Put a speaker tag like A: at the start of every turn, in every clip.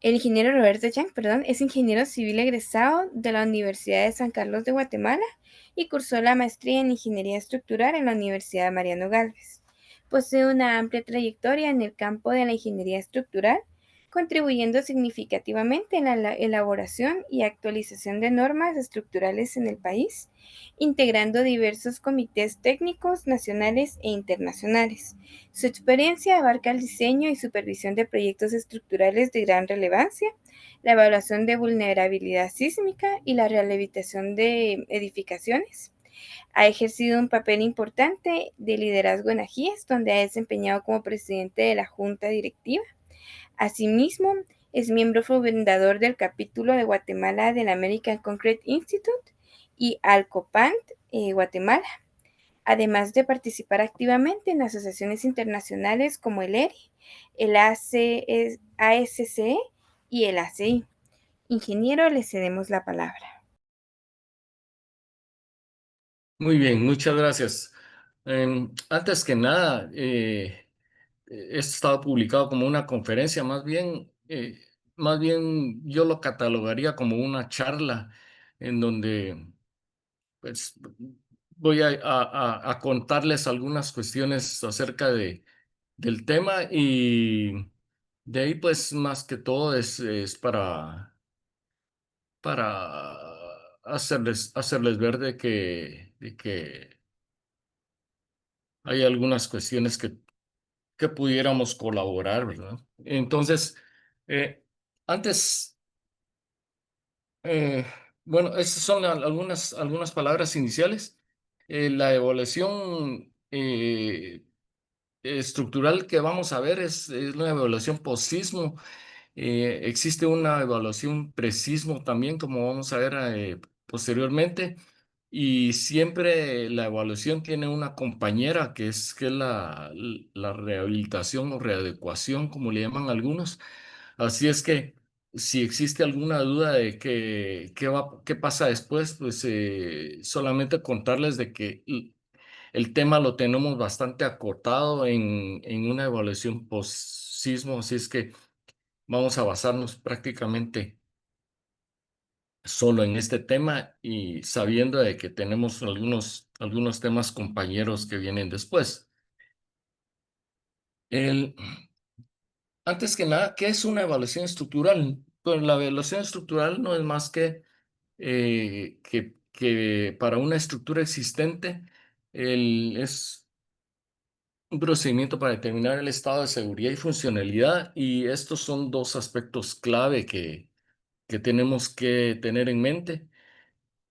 A: El ingeniero Roberto Yang, perdón, es ingeniero civil egresado de la Universidad de San Carlos de Guatemala y cursó la maestría en ingeniería estructural en la Universidad Mariano Gálvez. Posee una amplia trayectoria en el campo de la ingeniería estructural, contribuyendo significativamente en la elaboración y actualización de normas estructurales en el país, integrando diversos comités técnicos nacionales e internacionales. Su experiencia abarca el diseño y supervisión de proyectos estructurales de gran relevancia, la evaluación de vulnerabilidad sísmica y la rehabilitación de edificaciones. Ha ejercido un papel importante de liderazgo en AGIES, donde ha desempeñado como presidente de la junta directiva. Asimismo, es miembro fundador del capítulo de Guatemala del American Concrete Institute y Alcopant, Guatemala, además de participar activamente en asociaciones internacionales como el ERI, el ASCE y el ACI. Ingeniero, le cedemos la palabra.
B: Muy bien, muchas gracias. Antes que nada, esto estaba publicado como una conferencia, más bien yo lo catalogaría como una charla en donde pues voy a contarles algunas cuestiones acerca del tema y de ahí pues más que todo es para hacerles ver de que hay algunas cuestiones que pudiéramos colaborar, ¿verdad? Entonces, eh, antes, eh, bueno, estas son algunas palabras iniciales. La evaluación estructural que vamos a ver es una evaluación post-sismo. Existe una evaluación pre-sismo también, como vamos a ver posteriormente. Y siempre la evaluación tiene una compañera que es la rehabilitación o readecuación, como le llaman algunos. Así es que si existe alguna duda de qué pasa después, pues solamente contarles de que el tema lo tenemos bastante acotado en una evaluación post-sismo, así es que vamos a basarnos prácticamente solo en este tema y sabiendo de que tenemos algunos temas compañeros que vienen después. El, Antes que nada, ¿qué es una evaluación estructural? Pues la evaluación estructural no es más que para una estructura existente es un procedimiento para determinar el estado de seguridad y funcionalidad, y estos son dos aspectos clave que tenemos que tener en mente.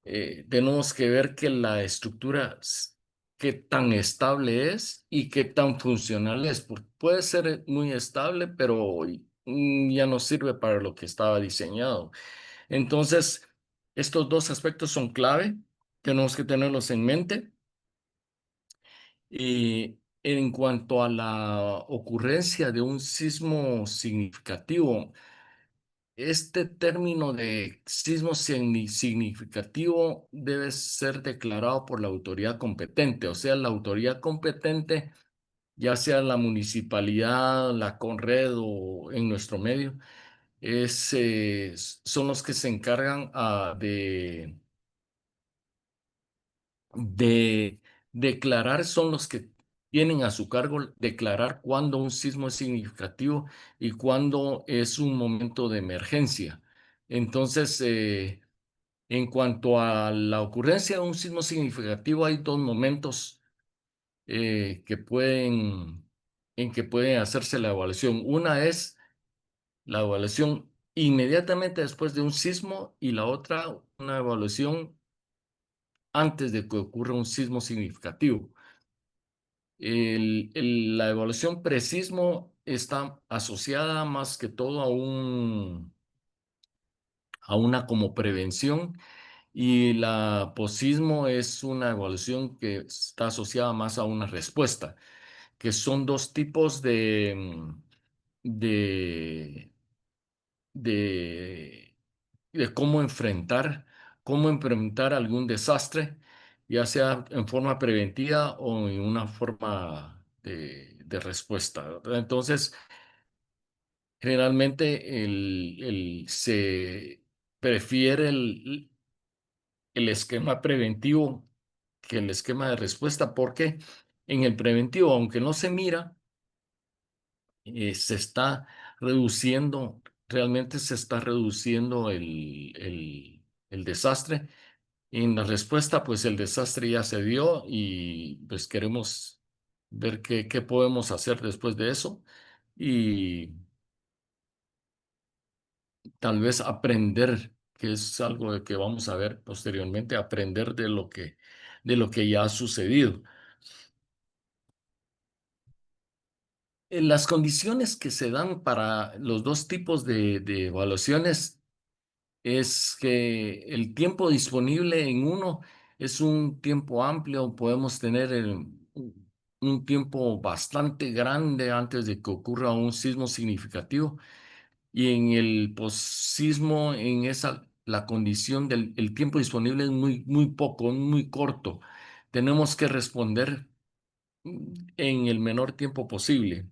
B: Tenemos que ver que la estructura, qué tan estable es y qué tan funcional es, porque puede ser muy estable, pero ya no sirve para lo que estaba diseñado. Entonces, estos dos aspectos son clave, tenemos que tenerlos en mente. En cuanto a la ocurrencia de un sismo significativo, este término de sismo significativo debe ser declarado por la autoridad competente, o sea, la autoridad competente, ya sea la municipalidad, la Conred o en nuestro medio, son los que se encargan de declarar, son los que tienen a su cargo declarar cuándo un sismo es significativo y cuándo es un momento de emergencia. Entonces, en cuanto a la ocurrencia de un sismo significativo, hay dos momentos en que pueden hacerse la evaluación. Una es la evaluación inmediatamente después de un sismo y la otra, una evaluación antes de que ocurra un sismo significativo. La evaluación pre-sismo está asociada más que todo a una como prevención, y la posismo es una evaluación que está asociada más a una respuesta, que son dos tipos de, de, de cómo enfrentar algún desastre, ya sea en forma preventiva o en una forma de respuesta, ¿verdad? Entonces, Generalmente se prefiere el esquema preventivo que el esquema de respuesta, porque en el preventivo, aunque no se mira, se está reduciendo, realmente se está reduciendo el desastre. En la respuesta, pues el desastre ya se dio y pues queremos ver qué podemos hacer después de eso y tal vez aprender, que es algo de que vamos a ver posteriormente, aprender de lo que ya ha sucedido. Las condiciones que se dan para los dos tipos de evaluaciones es que el tiempo disponible en uno es un tiempo amplio, podemos tener un tiempo bastante grande antes de que ocurra un sismo significativo y en el posismo, en esa, la condición del el tiempo disponible es muy poco, muy corto. Tenemos que responder en el menor tiempo posible,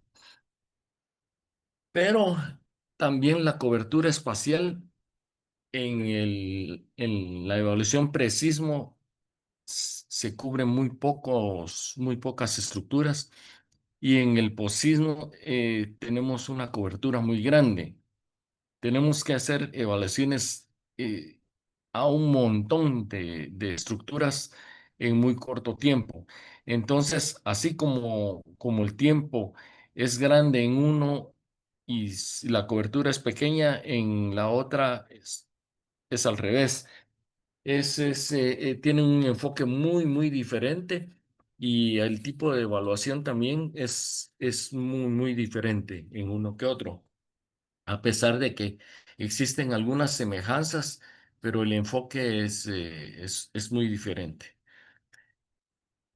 B: pero también la cobertura espacial en la evaluación precismo se cubren muy pocas estructuras y en el posismo tenemos una cobertura muy grande. Tenemos que hacer evaluaciones a un montón de estructuras en muy corto tiempo. Entonces, así como el tiempo es grande en uno y la cobertura es pequeña, en la otra es al revés. Tiene un enfoque muy diferente y el tipo de evaluación también es muy diferente en uno que otro, a pesar de que existen algunas semejanzas, pero el enfoque es muy diferente.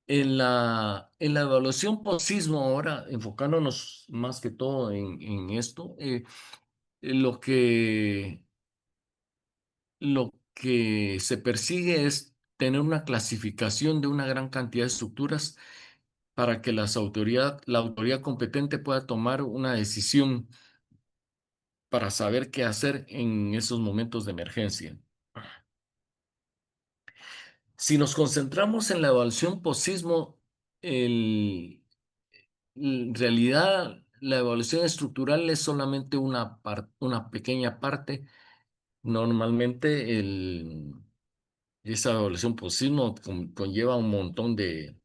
B: En la evaluación post-sismo, ahora enfocándonos más que todo en esto, lo lo que se persigue es tener una clasificación de una gran cantidad de estructuras para que la autoridad competente pueda tomar una decisión para saber qué hacer en esos momentos de emergencia. Si nos concentramos en la evaluación post-sismo, en realidad la evaluación estructural es solamente una pequeña parte. Normalmente esa evaluación post-sismo conlleva un montón de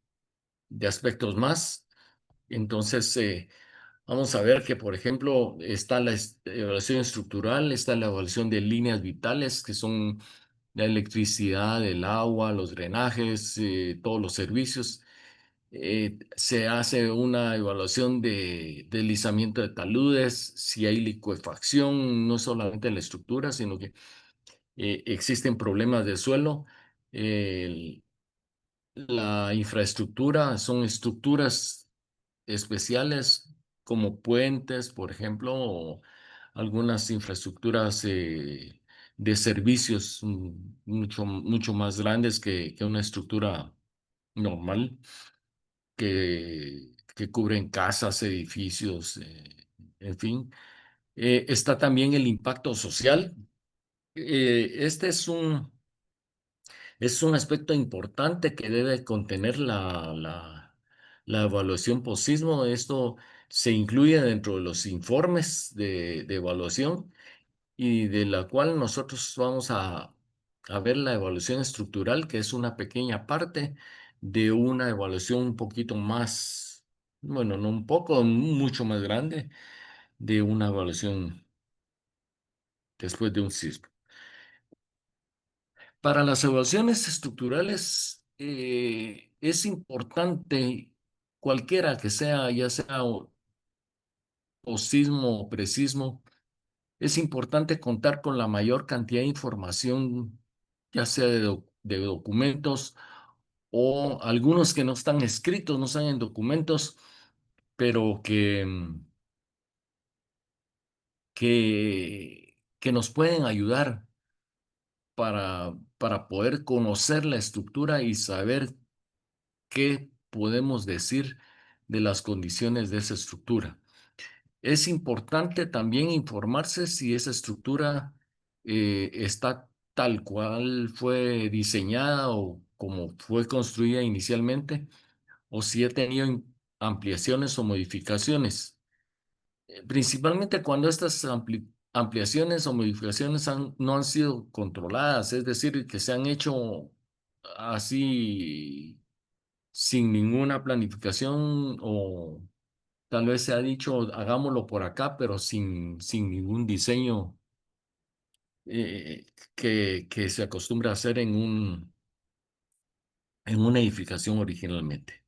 B: aspectos más. Entonces, vamos a ver que, por ejemplo, está la evaluación estructural, está la evaluación de líneas vitales, que son la electricidad, el agua, los drenajes, todos los servicios. Se hace una evaluación de deslizamiento de taludes, si hay licuefacción, no solamente en la estructura, sino que existen problemas de suelo. El- la infraestructura son estructuras especiales como puentes, por ejemplo, o algunas infraestructuras de servicios mucho más grandes que una estructura normal que cubren casas, edificios, en fin. Está también el impacto social. Este es un aspecto importante que debe contener la evaluación post-sismo. Esto se incluye dentro de los informes de evaluación y de la cual nosotros vamos a ver la evaluación estructural, que es una pequeña parte de una evaluación un poquito más, bueno, no un poco, mucho más grande de una evaluación después de un sismo. Para las evaluaciones estructurales es importante, cualquiera que sea, ya sea o sismo o presismo, es importante contar con la mayor cantidad de información, ya sea de documentos o algunos que no están escritos, no están en documentos, pero que nos pueden ayudar para poder conocer la estructura y saber qué podemos decir de las condiciones de esa estructura. Es importante también informarse si esa estructura está tal cual fue diseñada o como fue construida inicialmente, o si ha tenido ampliaciones o modificaciones. Principalmente cuando estas ampliaciones o modificaciones no han sido controladas, es decir, que se han hecho así sin ninguna planificación, o tal vez se ha dicho hagámoslo por acá, pero sin ningún diseño que se acostumbra a hacer en una edificación originalmente.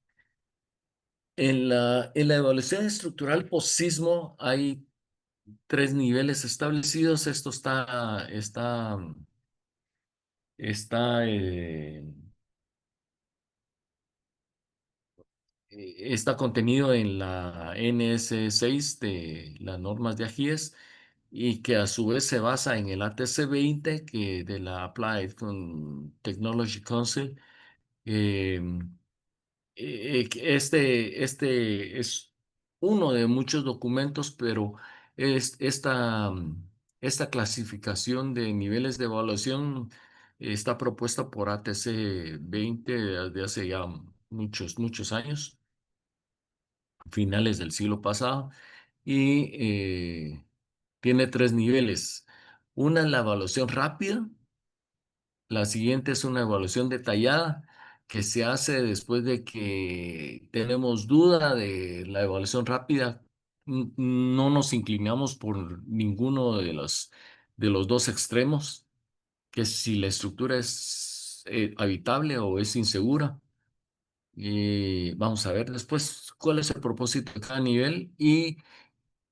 B: En la evaluación estructural post-sismo hay tres niveles establecidos. Esto está contenido en la NS6 de las normas de AGIES, y que a su vez se basa en el ATC 20 de la Applied Technology Council. Eh, que este es uno de muchos documentos, pero esta clasificación de niveles de evaluación está propuesta por ATC 20 desde hace ya muchos, muchos años, finales del siglo pasado, y tiene tres niveles. Una es la evaluación rápida. La siguiente es una evaluación detallada que se hace después de que tenemos duda de la evaluación rápida. No nos inclinamos por ninguno de los dos extremos, que si la estructura es habitable o es insegura. Y vamos a ver después cuál es el propósito de cada nivel, y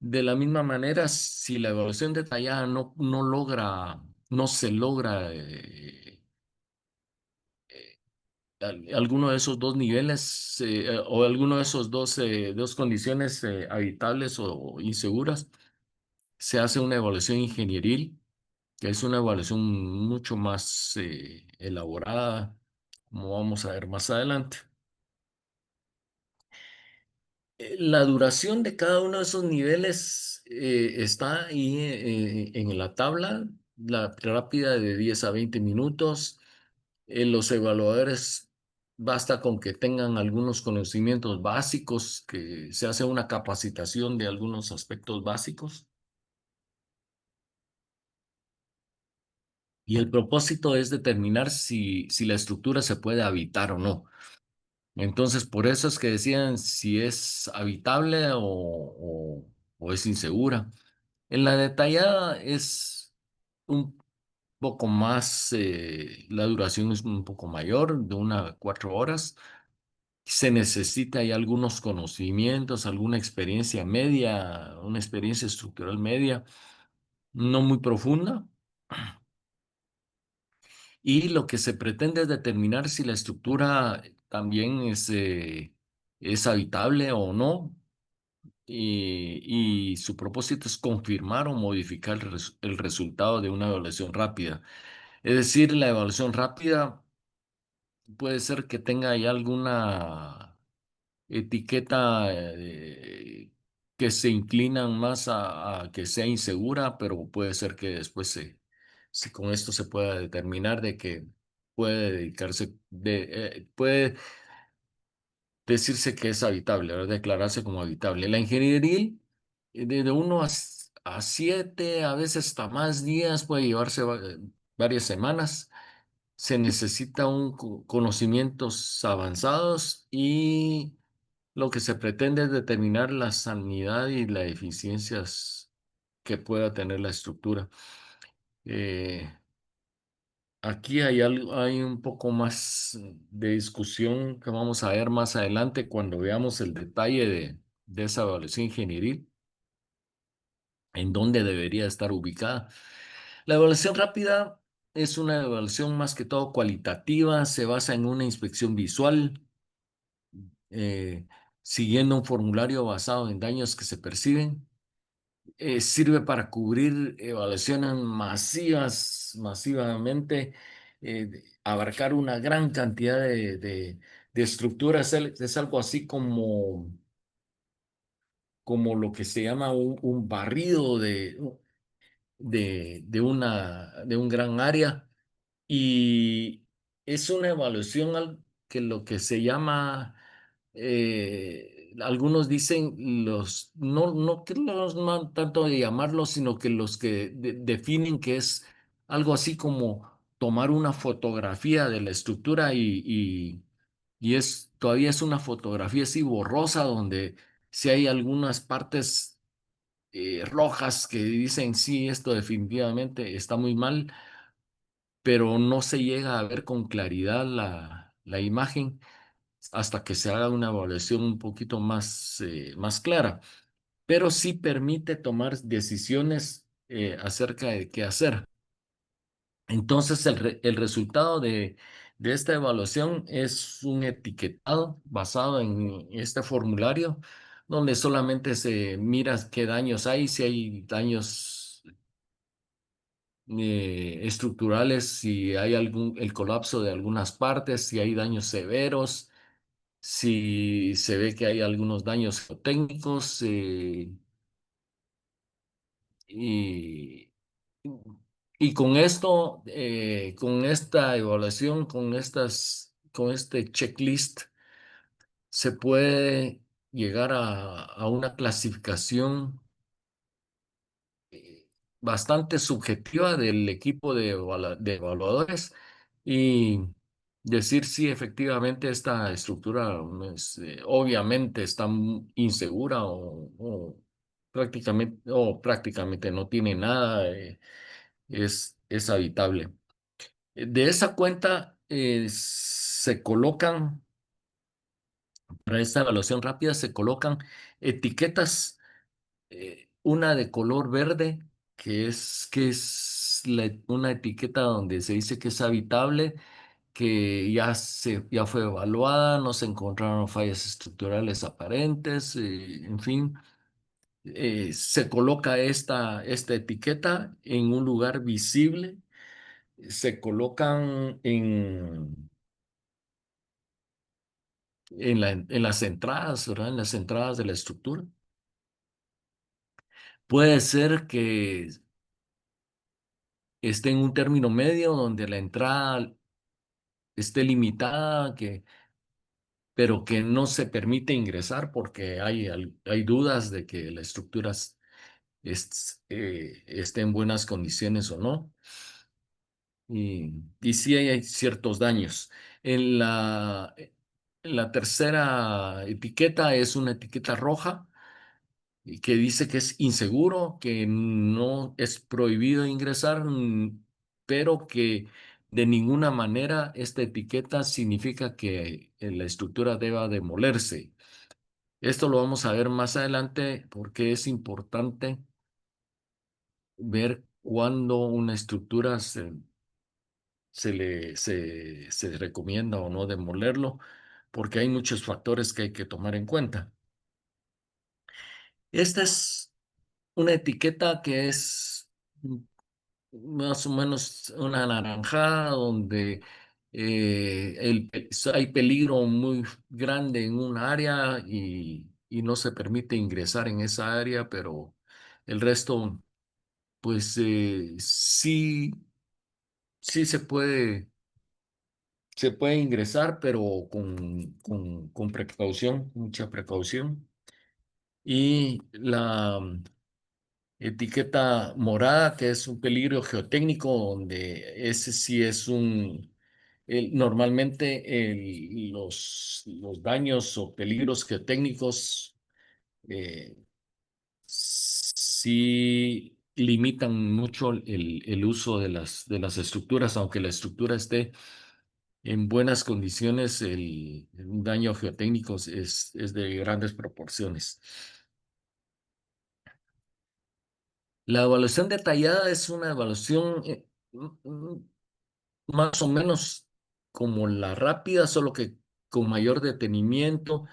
B: de la misma manera, si la evaluación detallada no se logra alguno de esos dos niveles, o alguno de esos dos condiciones habitables o inseguras, se hace una evaluación ingenieril, que es una evaluación mucho más elaborada, como vamos a ver más adelante. La duración de cada uno de esos niveles está ahí en la tabla. La rápida de 10 a 20 minutos. Los evaluadores basta con que tengan algunos conocimientos básicos, que se hace una capacitación de algunos aspectos básicos, y el propósito es determinar si la estructura se puede habitar o no. Entonces, por eso es que decían si es habitable o es insegura. En la detallada es un poco más, la duración es un poco mayor, de 1 a 4 horas. Se necesita ya algunos conocimientos, alguna experiencia media, una experiencia estructural media, no muy profunda. Y lo que se pretende es determinar si la estructura también es habitable o no. Y su propósito es confirmar o modificar el resultado de una evaluación rápida. Es decir, la evaluación rápida puede ser que tenga ya alguna etiqueta que se inclinan más a que sea insegura, pero puede ser que después si con esto se pueda determinar de que puede decirse que es habitable, ¿verdad? Declararse como habitable. La ingeniería, de 1 a 7, a veces hasta más días, puede llevarse varias semanas. Se necesita conocimientos avanzados, y lo que se pretende es determinar la sanidad y las eficiencias que pueda tener la estructura. Eh, Aquí hay un poco más de discusión que vamos a ver más adelante cuando veamos el detalle de esa evaluación ingenieril, en dónde debería estar ubicada. La evaluación rápida es una evaluación más que todo cualitativa, se basa en una inspección visual, eh, siguiendo un formulario basado en daños que se perciben. Sirve para cubrir evaluaciones masivamente, abarcar una gran cantidad de estructuras. Es algo así como lo que se llama un barrido de un gran área y es una evaluación que lo que se llama, algunos dicen no que no tanto de llamarlos, sino que los que definen que es algo así como tomar una fotografía de la estructura y todavía es una fotografía así borrosa donde si hay algunas partes rojas que dicen sí, esto definitivamente está muy mal, pero no se llega a ver con claridad la imagen hasta que se haga una evaluación un poquito más clara, pero sí permite tomar decisiones acerca de qué hacer. Entonces, el resultado de esta evaluación es un etiquetado basado en este formulario, donde solamente se mira qué daños hay, si hay daños estructurales, si hay el colapso de algunas partes, si hay daños severos, si se ve que hay algunos daños técnicos y, y con esto, con esta evaluación, con este checklist, se puede llegar a una clasificación bastante subjetiva del equipo de evaluadores y decir si efectivamente esta estructura obviamente está insegura o prácticamente no tiene nada, es habitable. De esa cuenta se colocan, para esta evaluación rápida, se colocan etiquetas, una de color verde, que es una etiqueta donde se dice que es habitable, que ya fue evaluada, no se encontraron fallas estructurales aparentes, en fin, se coloca esta etiqueta en un lugar visible, se colocan en las entradas, ¿verdad? En las entradas de la estructura. Puede ser que esté en un término medio donde la entrada esté limitada, pero que no se permite ingresar porque hay dudas de que la estructura esté en buenas condiciones o no. Y sí hay ciertos daños. En la tercera etiqueta es una etiqueta roja y que dice que es inseguro, que no es prohibido ingresar, pero que de ninguna manera esta etiqueta significa que la estructura deba demolerse. Esto lo vamos a ver más adelante porque es importante ver cuándo una estructura se recomienda o no demolerlo, porque hay muchos factores que hay que tomar en cuenta. Esta es una etiqueta que es más o menos una naranjada donde hay peligro muy grande en un área y no se permite ingresar en esa área, pero el resto, pues sí se puede ingresar, pero con precaución, mucha precaución. Y la etiqueta morada, que es un peligro geotécnico, donde ese sí es normalmente los daños o peligros geotécnicos eh, sí limitan mucho el uso de las estructuras, aunque la estructura esté en buenas condiciones, un daño geotécnico es de grandes proporciones. La evaluación detallada es una evaluación más o menos como la rápida, solo que con mayor detenimiento.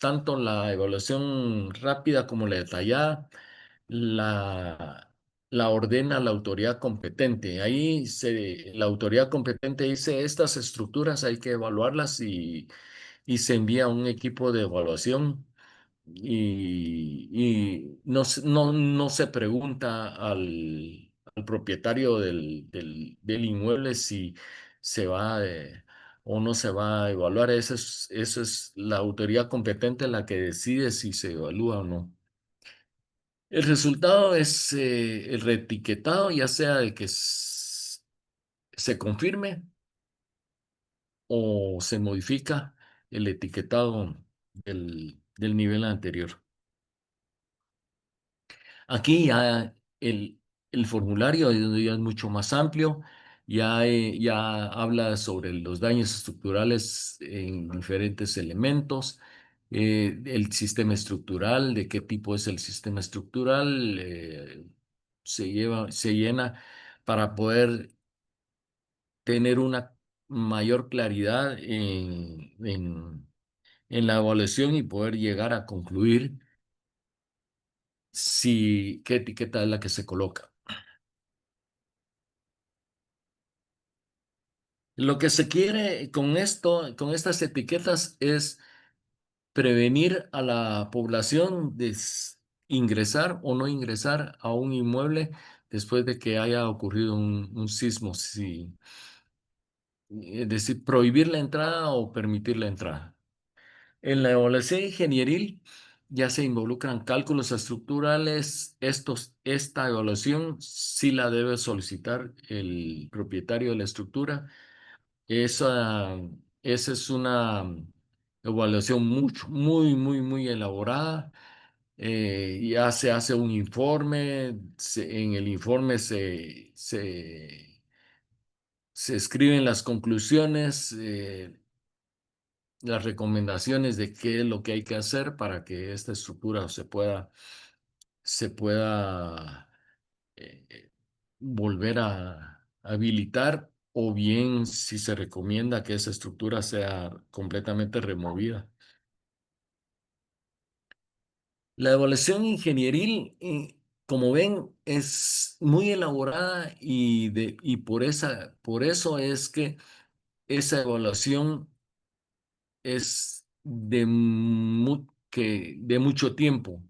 B: Tanto la evaluación rápida como la detallada, la, la ordena la autoridad competente. Ahí la autoridad competente dice, estas estructuras hay que evaluarlas y se envía un equipo de evaluación y no se pregunta al propietario del inmueble si se va o no se va a evaluar. Esa es la autoridad competente la que decide si se evalúa o no. El resultado es el reetiquetado, ya sea de que se confirme o se modifica el etiquetado del nivel anterior. Aquí ya el formulario ya es mucho más amplio, ya habla sobre los daños estructurales en diferentes elementos, el sistema estructural, de qué tipo es el sistema estructural, se llena para poder tener una mayor claridad en la evaluación y poder llegar a concluir si qué etiqueta es la que se coloca. Lo que se quiere con esto, con estas etiquetas, es prevenir a la población de ingresar o no ingresar a un inmueble después de que haya ocurrido un sismo, es decir, prohibir la entrada o permitir la entrada. En la evaluación ingenieril ya se involucran cálculos estructurales. Esta evaluación sí la debe solicitar el propietario de la estructura. Esa, esa es una evaluación muy elaborada. Ya se hace un informe, en el informe se escriben las conclusiones, las recomendaciones de qué es lo que hay que hacer para que esta estructura se pueda volver a habilitar, o bien si se recomienda que esa estructura sea completamente removida. La evaluación ingenieril, como ven, es muy elaborada y por eso es que esa evaluación es de mucho tiempo.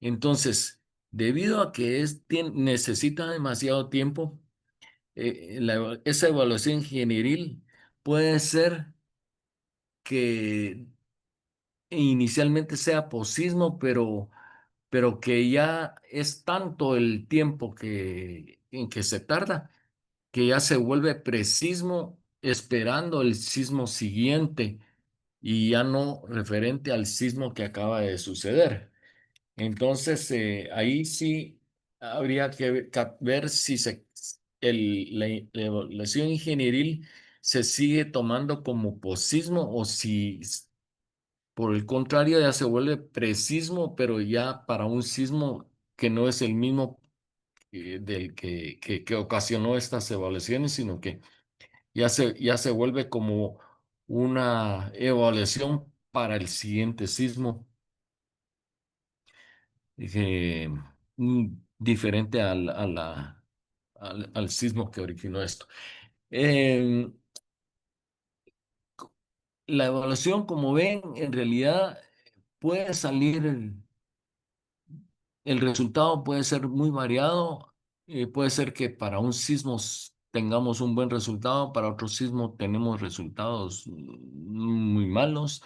B: Entonces, debido a que necesita demasiado tiempo, esa evaluación ingenieril puede ser que inicialmente sea posismo, pero que ya es tanto el tiempo en que se tarda, que ya se vuelve presismo esperando el sismo siguiente y ya no referente al sismo que acaba de suceder. Entonces, ahí sí habría que ver si la evaluación ingenieril se sigue tomando como posismo o si por el contrario ya se vuelve presismo, pero ya para un sismo que no es el mismo del que ocasionó estas evaluaciones, sino que ya se vuelve como una evaluación para el siguiente sismo. eh, Diferente al sismo que originó esto. Eh, la evaluación, como ven, en realidad puede salir, el resultado puede ser muy variado. Puede ser que para un sismo tengamos un buen resultado, para otro sismo tenemos resultados muy malos.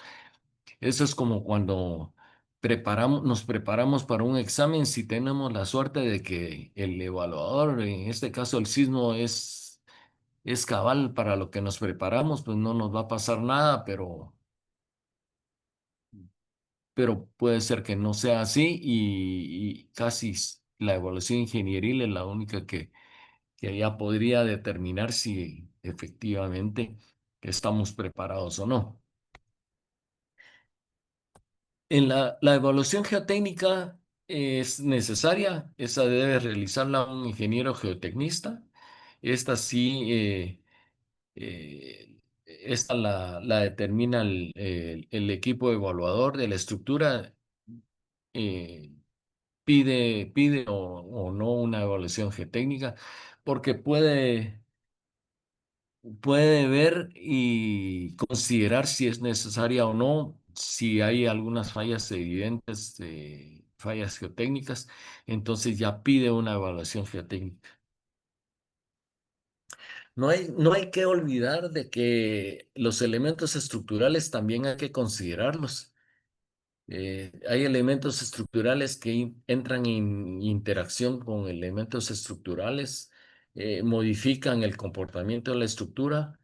B: Eso es como cuando nos preparamos para un examen, si tenemos la suerte de que el evaluador, en este caso el sismo, es cabal para lo que nos preparamos, pues no nos va a pasar nada, pero puede ser que no sea así y casi la evaluación ingenieril es la única que ya podría determinar si efectivamente estamos preparados o no. La evaluación geotécnica es necesaria, esa debe realizarla un ingeniero geotecnista. Esta sí, esta la determina el equipo evaluador de la estructura. eh, pide o no una evaluación geotécnica porque puede ver y considerar si es necesaria o no, si hay algunas fallas evidentes, fallas geotécnicas, entonces ya pide una evaluación geotécnica. No hay que olvidar de que los elementos estructurales también hay que considerarlos. Hay elementos estructurales que entran en interacción con elementos estructurales, modifican el comportamiento de la estructura.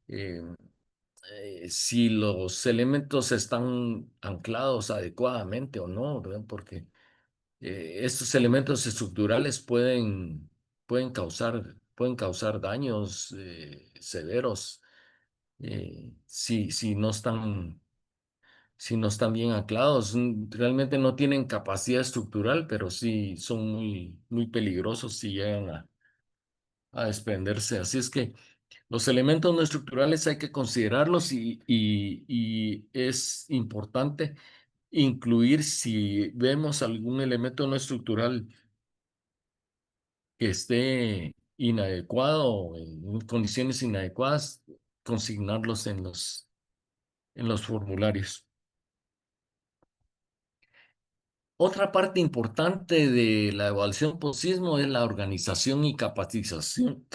B: eh, si los elementos están anclados adecuadamente o no, ¿verdad? Porque estos elementos estructurales pueden causar daños severos si no están bien anclados. Realmente no tienen capacidad estructural, pero sí son muy, muy peligrosos si llegan a desprenderse. Así es que los elementos no estructurales hay que considerarlos y es importante incluir si vemos algún elemento no estructural que esté inadecuado o en condiciones inadecuadas, consignarlos en los formularios. Otra parte importante de la evaluación post-sismo es la organización y capacitación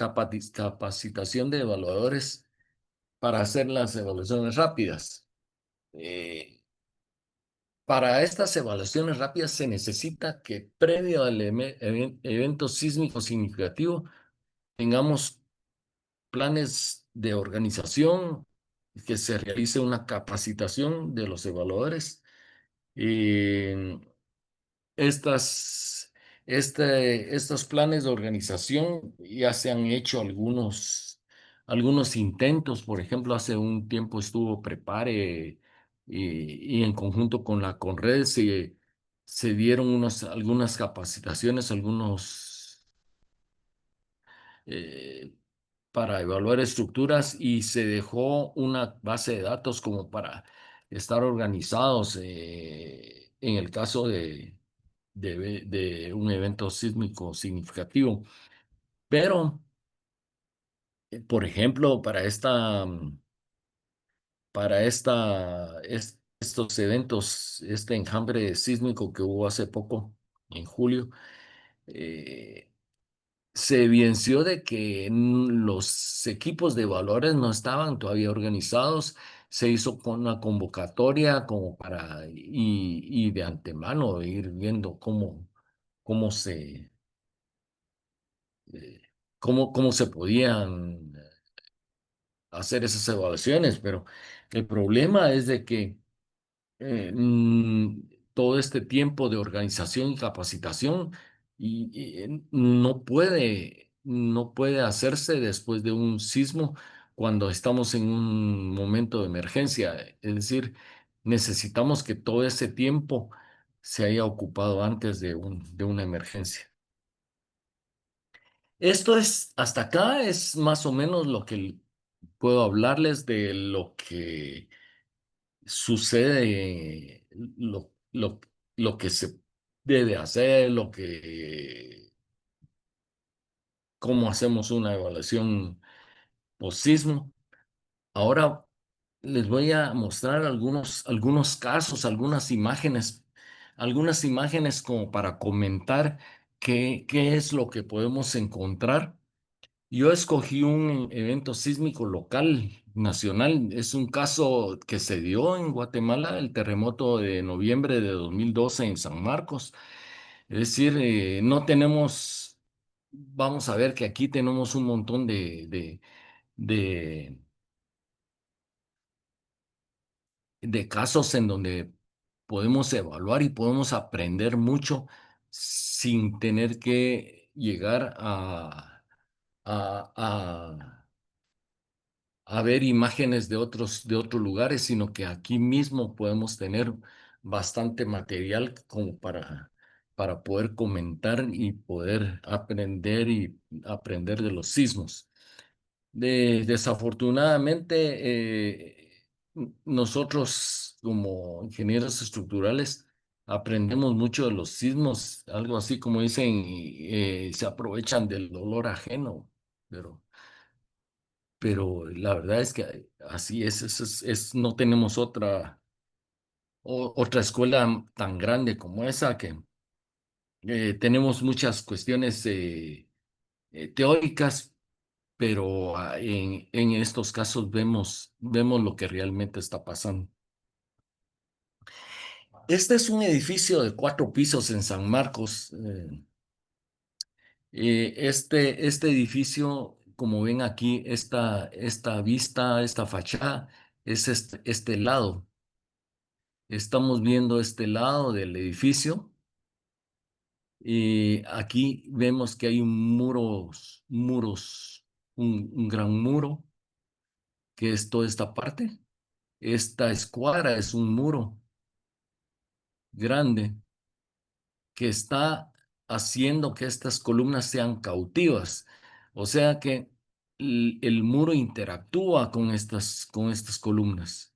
B: de evaluadores para hacer las evaluaciones rápidas. Eh, para estas evaluaciones rápidas se necesita que previo al evento sísmico significativo tengamos planes de organización, que se realice una capacitación de los evaluadores. Eh, estos planes de organización ya se han hecho algunos intentos. Por ejemplo, hace un tiempo estuvo Prepare y en conjunto con la Conred se dieron algunas capacitaciones, eh, para evaluar estructuras y se dejó una base de datos como para estar organizados en el caso de un evento sísmico significativo. Pero, por ejemplo, estos eventos, este enjambre sísmico que hubo hace poco, en julio, eh, se evidenció de que los equipos de evaluadores no estaban todavía organizados. Se hizo con una convocatoria como y de antemano ir viendo cómo se, eh, cómo se podían hacer esas evaluaciones, pero el problema es de que eh, mm, todo este tiempo de organización y capacitación no puede hacerse después de un sismo cuando estamos en un momento de emergencia. Es decir, necesitamos que todo ese tiempo se haya ocupado antes de una emergencia. Hasta acá es más o menos lo que puedo hablarles de lo que sucede, lo que se debe hacer, cómo hacemos una evaluación post-sismo. Ahora les voy a mostrar algunos casos, algunas imágenes como para comentar qué es lo que podemos encontrar. Yo escogí un evento sísmico local, nacional. Es un caso que se dio en Guatemala, el terremoto de noviembre de 2012 en San Marcos. Es decir, vamos a ver que aquí tenemos un montón de, de casos en donde podemos evaluar y podemos aprender mucho sin tener que llegar a ver imágenes de otros lugares, sino que aquí mismo podemos tener bastante material como para poder comentar y poder aprender de los sismos. Desafortunadamente, nosotros como ingenieros estructurales aprendemos mucho de los sismos, algo así como dicen, se aprovechan del dolor ajeno, pero la verdad es que así es, no tenemos otra escuela tan grande como esa que tenemos muchas cuestiones teóricas, pero en estos casos vemos lo que realmente está pasando. Este es un edificio de 4 pisos en San Marcos. Este edificio, como ven aquí, esta vista, esta fachada, es este lado. Estamos viendo este lado del edificio y aquí vemos que hay muros, un gran muro, que es toda esta parte. Esta escuadra es un muro grande que está haciendo que estas columnas sean cautivas. O sea que el muro interactúa con estas columnas.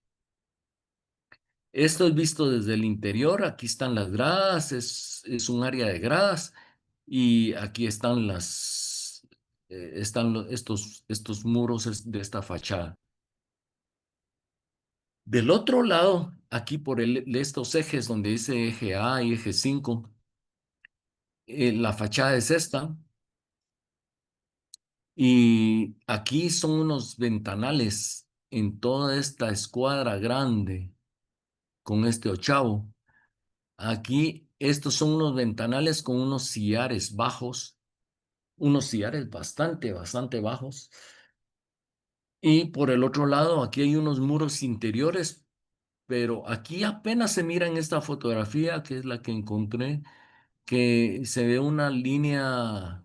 B: Esto es visto desde el interior. Aquí están las gradas, es un área de gradas y aquí están estos muros de esta fachada. Del otro lado, aquí por estos ejes donde dice eje A y eje 5, la fachada es esta. Y aquí son unos ventanales en toda esta escuadra grande con este ochavo. Aquí estos son unos ventanales con unos sillares bajos, unos sillares bastante bajos. Y por el otro lado, aquí hay unos muros interiores, pero aquí apenas se mira en esta fotografía, que es la que encontré, que se ve una línea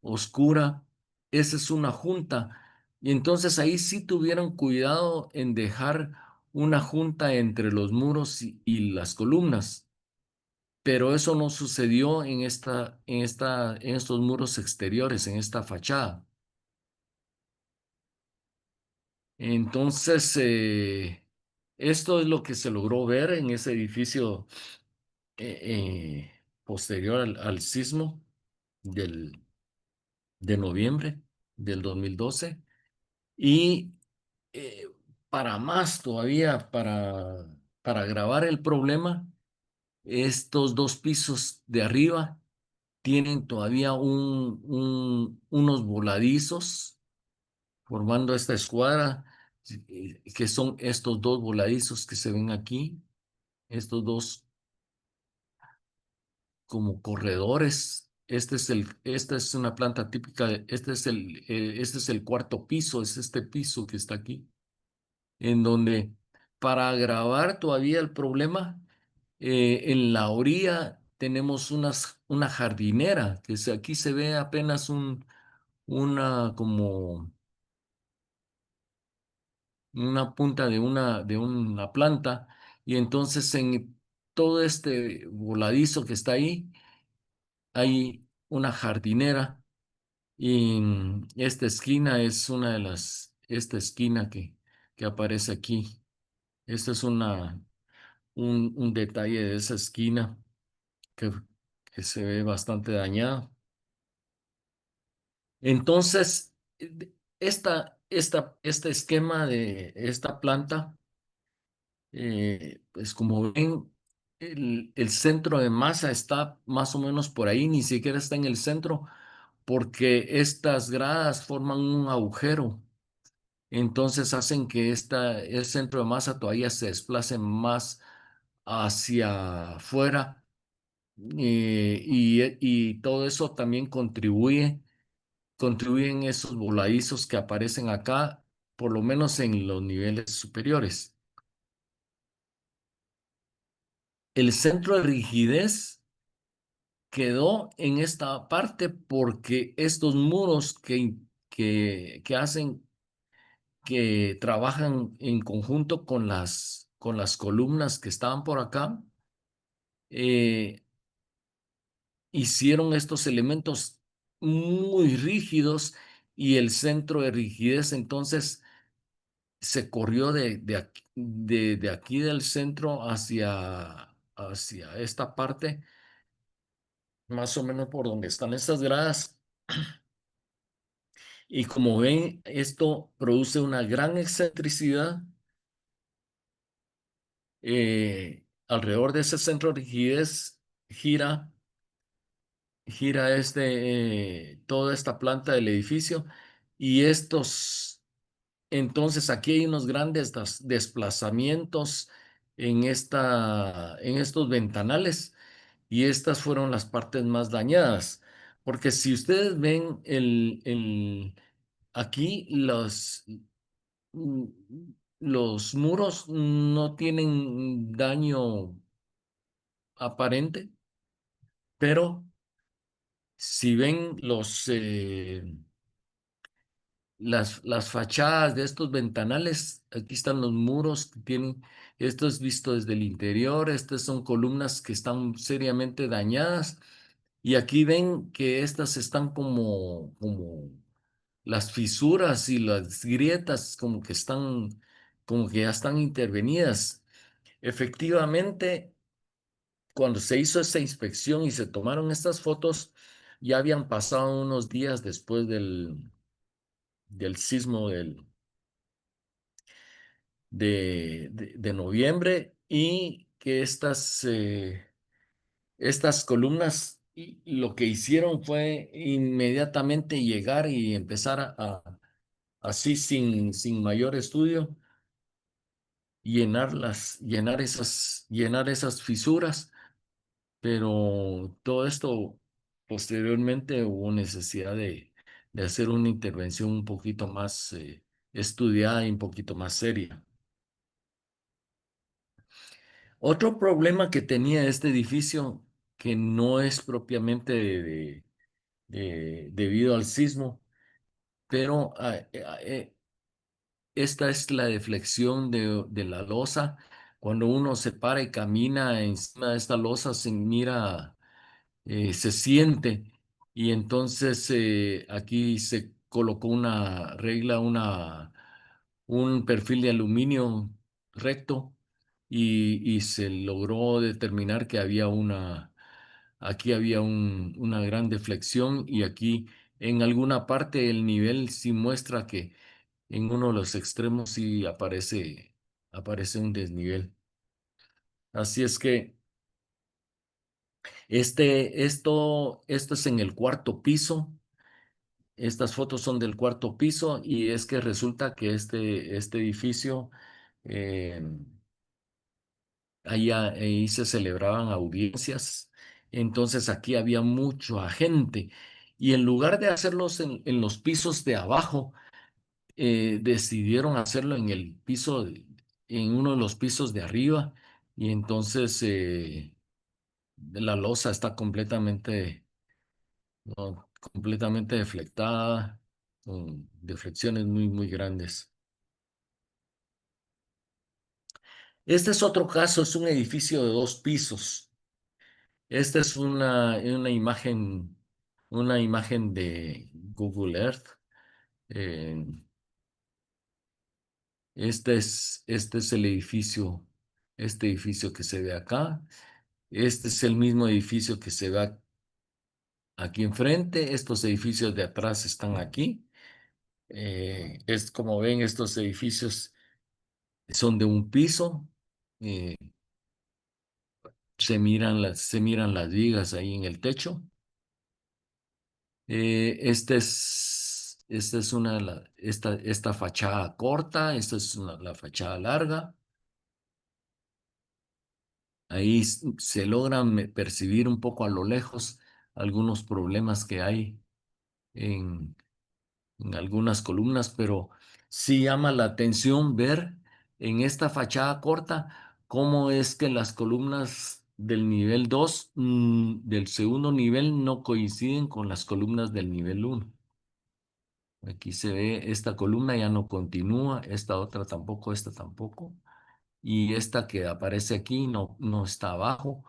B: oscura. Esa es una junta. Y entonces ahí sí tuvieron cuidado en dejar una junta entre los muros y las columnas. Pero eso no sucedió en estos muros exteriores, en esta fachada. Entonces, esto es lo que se logró ver en ese edificio posterior al sismo del, de noviembre del 2012. Y eh, para más todavía, para agravar el problema, estos 2 pisos de arriba tienen todavía unos voladizos formando esta escuadra, que son estos 2 voladizos que se ven aquí, estos dos como corredores. Esta es una planta típica, este es el cuarto piso, es este piso que está aquí, en donde para agravar todavía el problema, en la orilla tenemos una jardinera, aquí se ve apenas como una punta de una planta, y entonces en todo este voladizo que está ahí, hay una jardinera, y esta esquina es esta esquina que aparece aquí. Este es un detalle de esa esquina que, que se ve bastante dañada. Entonces, este esquema de esta planta, pues como ven, el centro de masa está más o menos por ahí, ni siquiera está en el centro, porque estas gradas forman un agujero. Entonces hacen que el centro de masa todavía se desplace más hacia afuera, y todo eso también contribuyen esos voladizos que aparecen acá, por lo menos en los niveles superiores. El centro de rigidez quedó en esta parte porque estos muros que hacen, que trabajan en conjunto con las columnas que estaban por acá, eh, hicieron estos elementos muy rígidos, y el centro de rigidez entonces se corrió de aquí del centro hacia esta parte, más o menos por donde están estas gradas. Y como ven, esto produce una gran excentricidad alrededor de ese centro de rigidez gira, gira toda esta planta del edificio y entonces aquí hay unos grandes desplazamientos en estos ventanales y estas fueron las partes más dañadas. Porque si ustedes ven aquí mm, los muros no tienen daño aparente, pero si ven las fachadas de estos ventanales, aquí están los muros que tienen, esto es visto desde el interior, estas son columnas que están seriamente dañadas y aquí ven que estas están como las fisuras y las grietas como que ya están intervenidas. Efectivamente, cuando se hizo esta inspección y se tomaron estas fotos, ya habían pasado unos días después del sismo de noviembre y que estas columnas lo que hicieron fue inmediatamente llegar y empezar así sin mayor estudio, llenar esas fisuras, pero todo esto posteriormente hubo necesidad de hacer una intervención un poquito más estudiada y un poquito más seria. Otro problema que tenía este edificio, que no es propiamente debido al sismo, pero esta es la deflexión de la losa. Cuando uno se para y camina encima de esta losa, se mira, se siente. Y entonces aquí se colocó una regla, un perfil de aluminio recto y se logró determinar que aquí había una gran deflexión y aquí en alguna parte el nivel sí muestra que en uno de los extremos sí aparece un desnivel. Así es que esto es en el cuarto piso. Estas fotos son del cuarto piso y es que resulta que este edificio, eh, ahí se celebraban audiencias, entonces aquí había mucha gente y en lugar de hacerlos en los pisos de abajo, decidieron hacerlo en uno de los pisos de arriba y entonces la losa está completamente, ¿no? Completamente deflectada, con deflexiones muy grandes. Este es otro caso, es un edificio de 2 pisos. Esta es una imagen de Google Earth. Eh, este es este edificio que se ve acá. Este es el mismo edificio que se ve aquí enfrente. Estos edificios de atrás están aquí. Es como ven, estos edificios son de un piso. Eh, se miran las vigas ahí en el techo. Esta es esta fachada corta, esta es la fachada larga. Ahí se logran percibir un poco a lo lejos algunos problemas que hay en, en algunas columnas, pero sí llama la atención ver en esta fachada corta cómo es que las columnas del nivel 2 del segundo nivel no coinciden con las columnas del nivel 1. Aquí se ve, esta columna ya no continúa, esta otra tampoco, esta tampoco, y esta que aparece aquí no está abajo.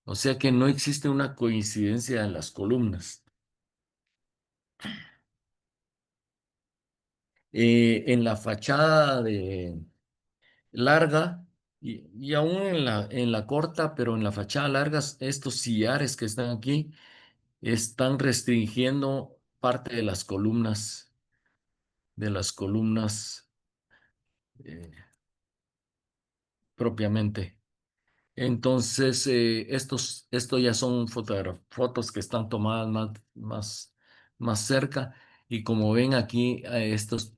B: O sea que no existe una coincidencia en las columnas. En la fachada larga y aún en la corta, pero en la fachada larga, estos sillares que están aquí están restringiendo parte de las columnas, eh, propiamente. Entonces, esto ya son fotos que están tomadas más cerca y como ven aquí, estos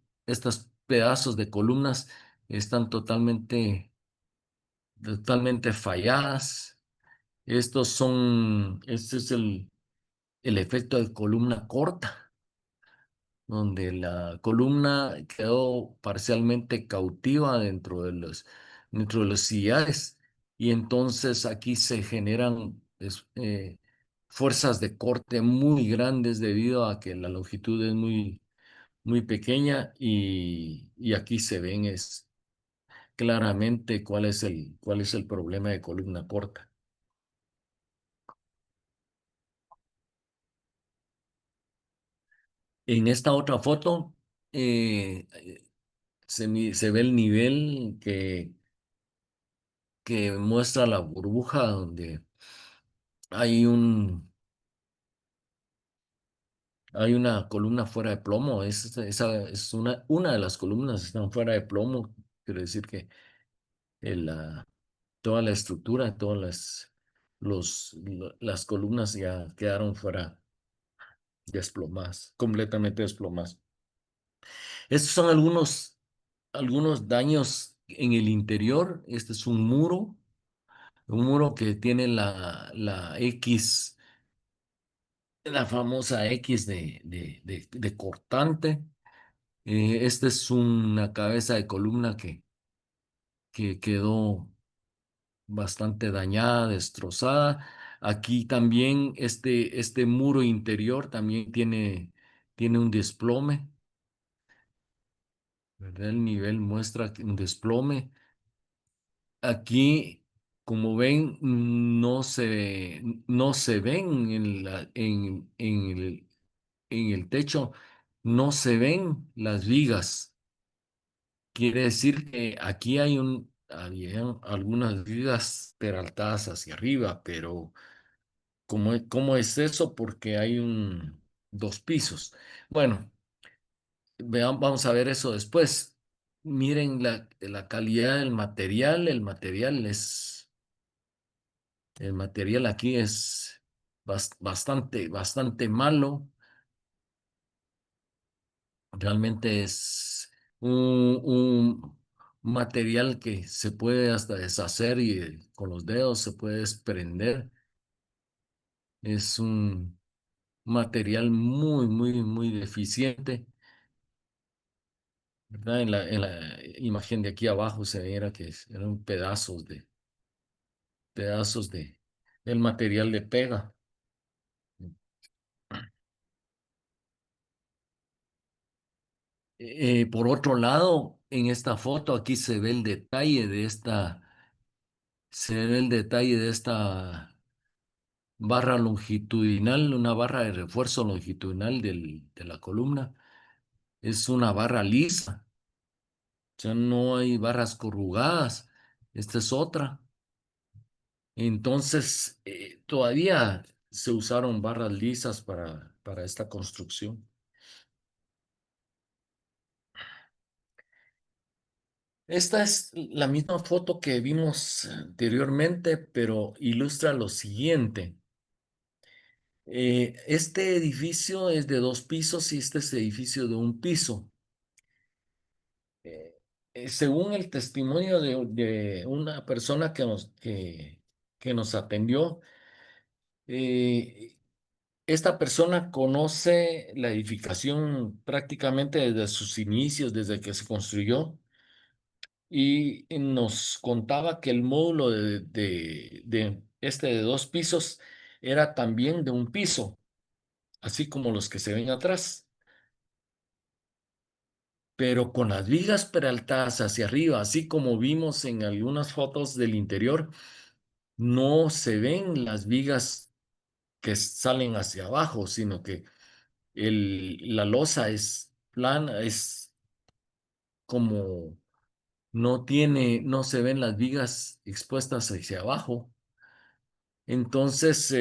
B: pedazos de columnas están totalmente falladas. Este es el efecto de columna corta, donde la columna quedó parcialmente cautiva dentro de los sillares y entonces aquí se generan fuerzas de corte muy grandes debido a que la longitud es muy pequeña y aquí se ven claramente cuál es el problema de columna corta. En esta otra foto se ve el nivel que muestra la burbuja donde hay hay una columna fuera de plomo. Esa es una de las columnas están fuera de plomo. Quiere decir que toda la estructura, las columnas ya quedaron fuera, desplomadas, completamente desplomadas. Estos son algunos daños en el interior. Este es un muro que tiene la X, la famosa X de cortante. Esta es una cabeza de columna que quedó bastante dañada, destrozada. Aquí también este muro interior también tiene un desplome, ¿verdad? El nivel muestra un desplome. Aquí, como ven, no se ven en el techo, no se ven las vigas. Quiere decir que aquí había algunas vigas peraltadas hacia arriba, pero ¿cómo es eso? Porque hay dos pisos. Bueno, vamos a ver eso después. Miren la calidad del material. El material aquí es bastante malo. Realmente es un material que se puede hasta deshacer y con los dedos se puede desprender. Es un material muy deficiente, ¿verdad? En la imagen de aquí abajo se veía que eran pedazos del material de pega. Por otro lado, en esta foto aquí se ve el detalle de esta barra longitudinal, una barra de refuerzo longitudinal de la columna. Es una barra lisa, o sea, no hay barras corrugadas. Esta es otra. Entonces, todavía se usaron barras lisas para esta construcción. Esta es la misma foto que vimos anteriormente, pero ilustra lo siguiente. Este edificio es de 2 pisos y este es edificio de 1 piso. Eh, Según el testimonio de una persona que nos atendió, eh, esta persona conoce la edificación prácticamente desde sus inicios, desde que se construyó, y nos contaba que el módulo de este de 2 pisos era también de 1 piso, así como los que se ven atrás, pero con las vigas peraltadas hacia arriba, así como vimos en algunas fotos del interior, no se ven las vigas que salen hacia abajo, sino que la losa es plana, es como no se ven las vigas expuestas hacia abajo. Entonces,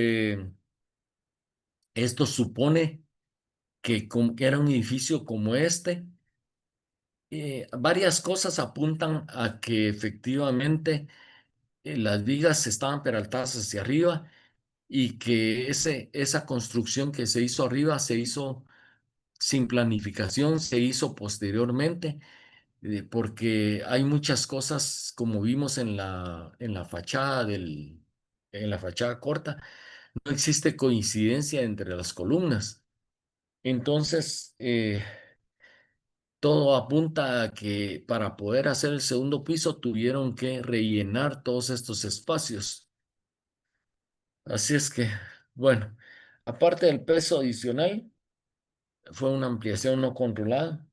B: esto supone que era un edificio como este, Varias cosas apuntan a que efectivamente las vigas estaban peraltadas hacia arriba y que esa construcción que se hizo arriba se hizo sin planificación, se hizo posteriormente, porque hay muchas cosas, como vimos en la fachada en la fachada corta, no existe coincidencia entre las columnas. Entonces, todo apunta a que para poder hacer el segundo piso tuvieron que rellenar todos estos espacios. Así es que, bueno, aparte del peso adicional, fue una ampliación no controlada.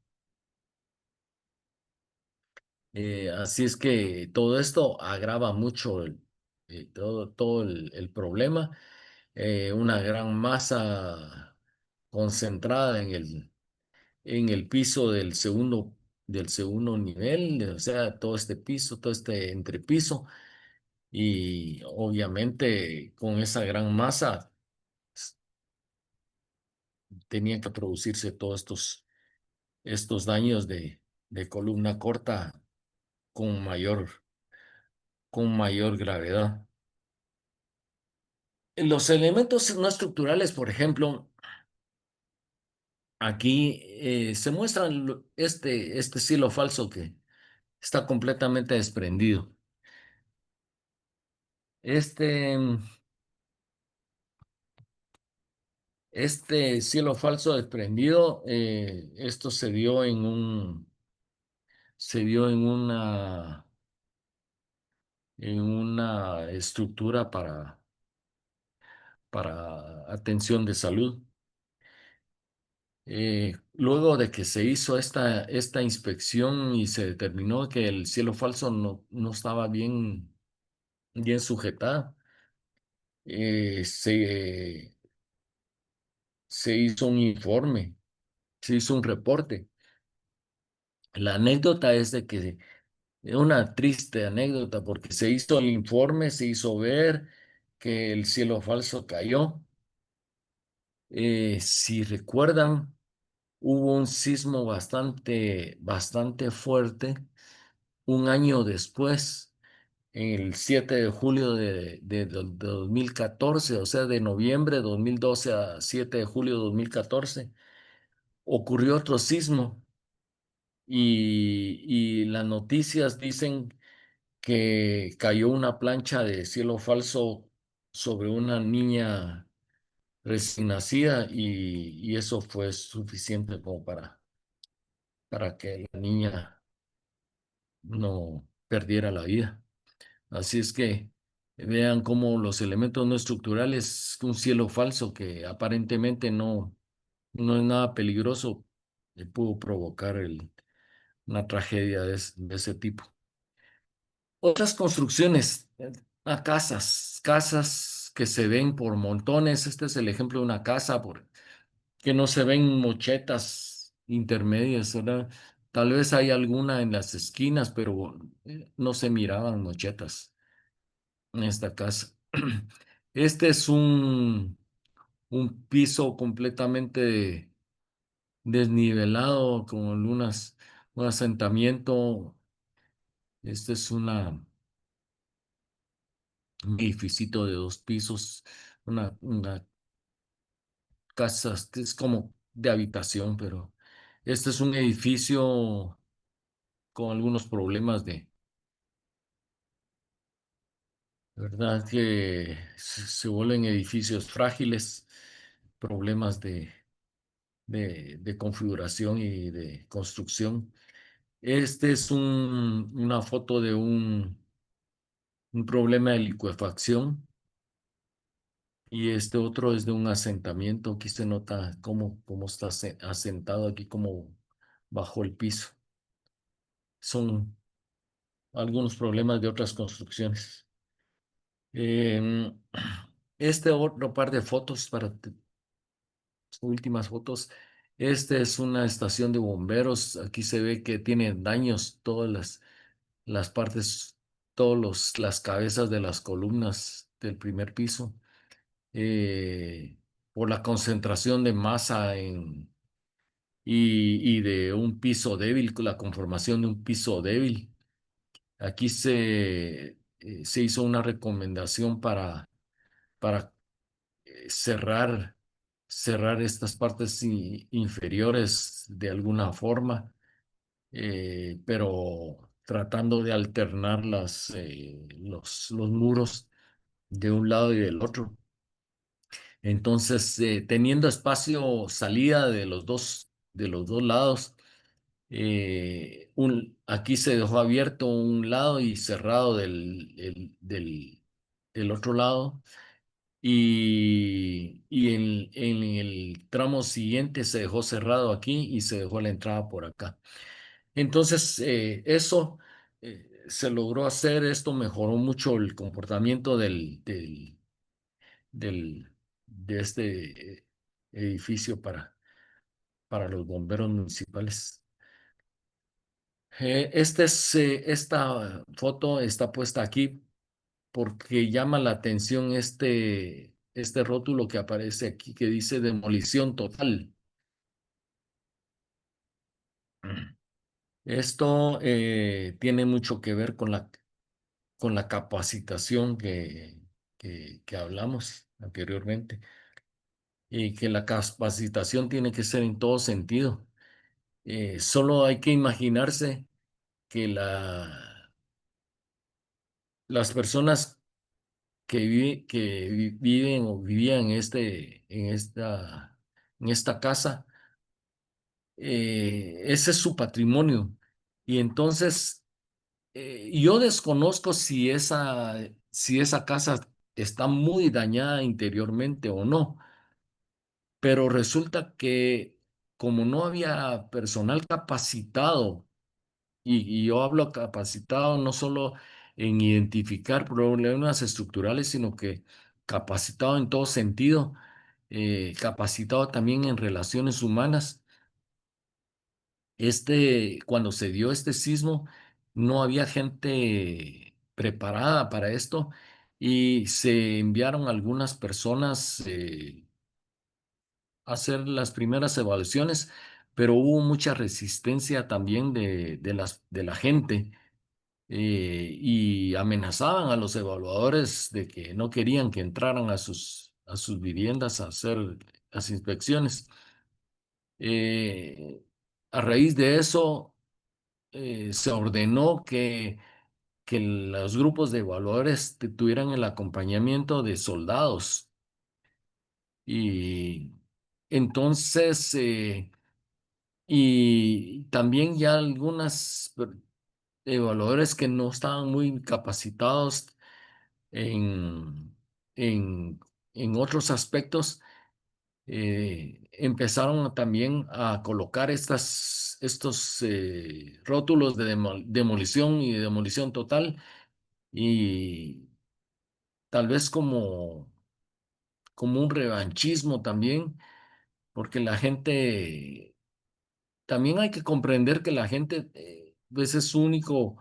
B: Así es que todo esto agrava mucho todo el problema. Una gran masa concentrada en el piso del segundo nivel, o sea, todo este piso, todo este entrepiso. Y obviamente con esa gran masa s- tenían que producirse todos estos daños de columna corta con con mayor gravedad. Los elementos no estructurales, por ejemplo, aquí se muestran este silo falso que está completamente desprendido. Este, este cielo falso desprendido, esto se dio en una estructura para atención de salud. Luego de que se hizo esta inspección y se determinó que el cielo falso no estaba bien sujetado, se hizo un informe, se hizo un reporte. La anécdota es de que es una triste anécdota porque se hizo el informe, se hizo ver que el cielo falso cayó. Si recuerdan, hubo un sismo bastante fuerte un año después, el 7 de julio de 2014, o sea, de noviembre de 2012 a 7 de julio de 2014, ocurrió otro sismo y las noticias dicen que cayó una plancha de cielo falso sobre una niña recién nacida y eso fue suficiente como para que la niña no perdiera la vida. Así es que vean cómo los elementos no estructurales, un cielo falso que aparentemente no es nada peligroso, pudo provocar una tragedia de ese tipo. Otras construcciones, casas que se ven por montones. Este es el ejemplo de una casa que no se ven mochetas intermedias, ¿verdad? Tal vez hay alguna en las esquinas, pero no se miraban mochetas en esta casa. Este es un piso completamente desnivelado con un asentamiento. Este es un edificito de dos pisos, una casa, este es como de habitación, pero este es un edificio con algunos problemas ¿verdad? Que se vuelven edificios frágiles, problemas de configuración y de construcción. Este es una foto de un problema de licuefacción y este otro es de un asentamiento. Aquí se nota cómo está asentado aquí como bajo el piso. Son algunos problemas de otras construcciones. Em, este otro par de fotos últimas fotos. Esta es una estación de bomberos. Aquí se ve que tiene daños todas las partes, las cabezas de las columnas del primer piso, eh, por la concentración de masa y de un piso débil, con la conformación de un piso débil. Aquí se hizo una recomendación para cerrar estas partes inferiores de alguna forma, pero tratando de alternar los muros de un lado y del otro. Entonces, teniendo espacio salida de los dos lados, aquí se dejó abierto un lado y cerrado del otro lado. Y en el tramo siguiente se dejó cerrado aquí y se dejó la entrada por acá. Entonces, eso se logró hacer, esto mejoró mucho el comportamiento del, de este edificio para los bomberos municipales. Esta foto está puesta aquí porque llama la atención este rótulo que aparece aquí que dice demolición total. Esto tiene mucho que ver con la capacitación que hablamos anteriormente y que la capacitación tiene que ser en todo sentido. Solo hay que imaginarse que las personas que viven o vivían en esta casa, ese es su patrimonio. Y entonces, yo desconozco si esa casa está muy dañada interiormente o no, pero resulta que como no había personal capacitado, y yo hablo capacitado no solo en identificar problemas estructurales, sino que capacitado en todo sentido, capacitado también en relaciones humanas. Cuando se dio este sismo, no había gente preparada para esto y se enviaron algunas personas a hacer las primeras evaluaciones, pero hubo mucha resistencia también de la gente, y amenazaban a los evaluadores de que no querían que entraran a sus viviendas a hacer las inspecciones. Eh, a raíz de eso, se ordenó que los grupos de evaluadores tuvieran el acompañamiento de soldados. Y entonces, y también ya algunas evaluadores que no estaban muy capacitados en, en, en otros aspectos, empezaron también a colocar estos rótulos de demolición y demolición total, y tal vez como un revanchismo también, porque la gente, también hay que comprender que la gente, pues es su único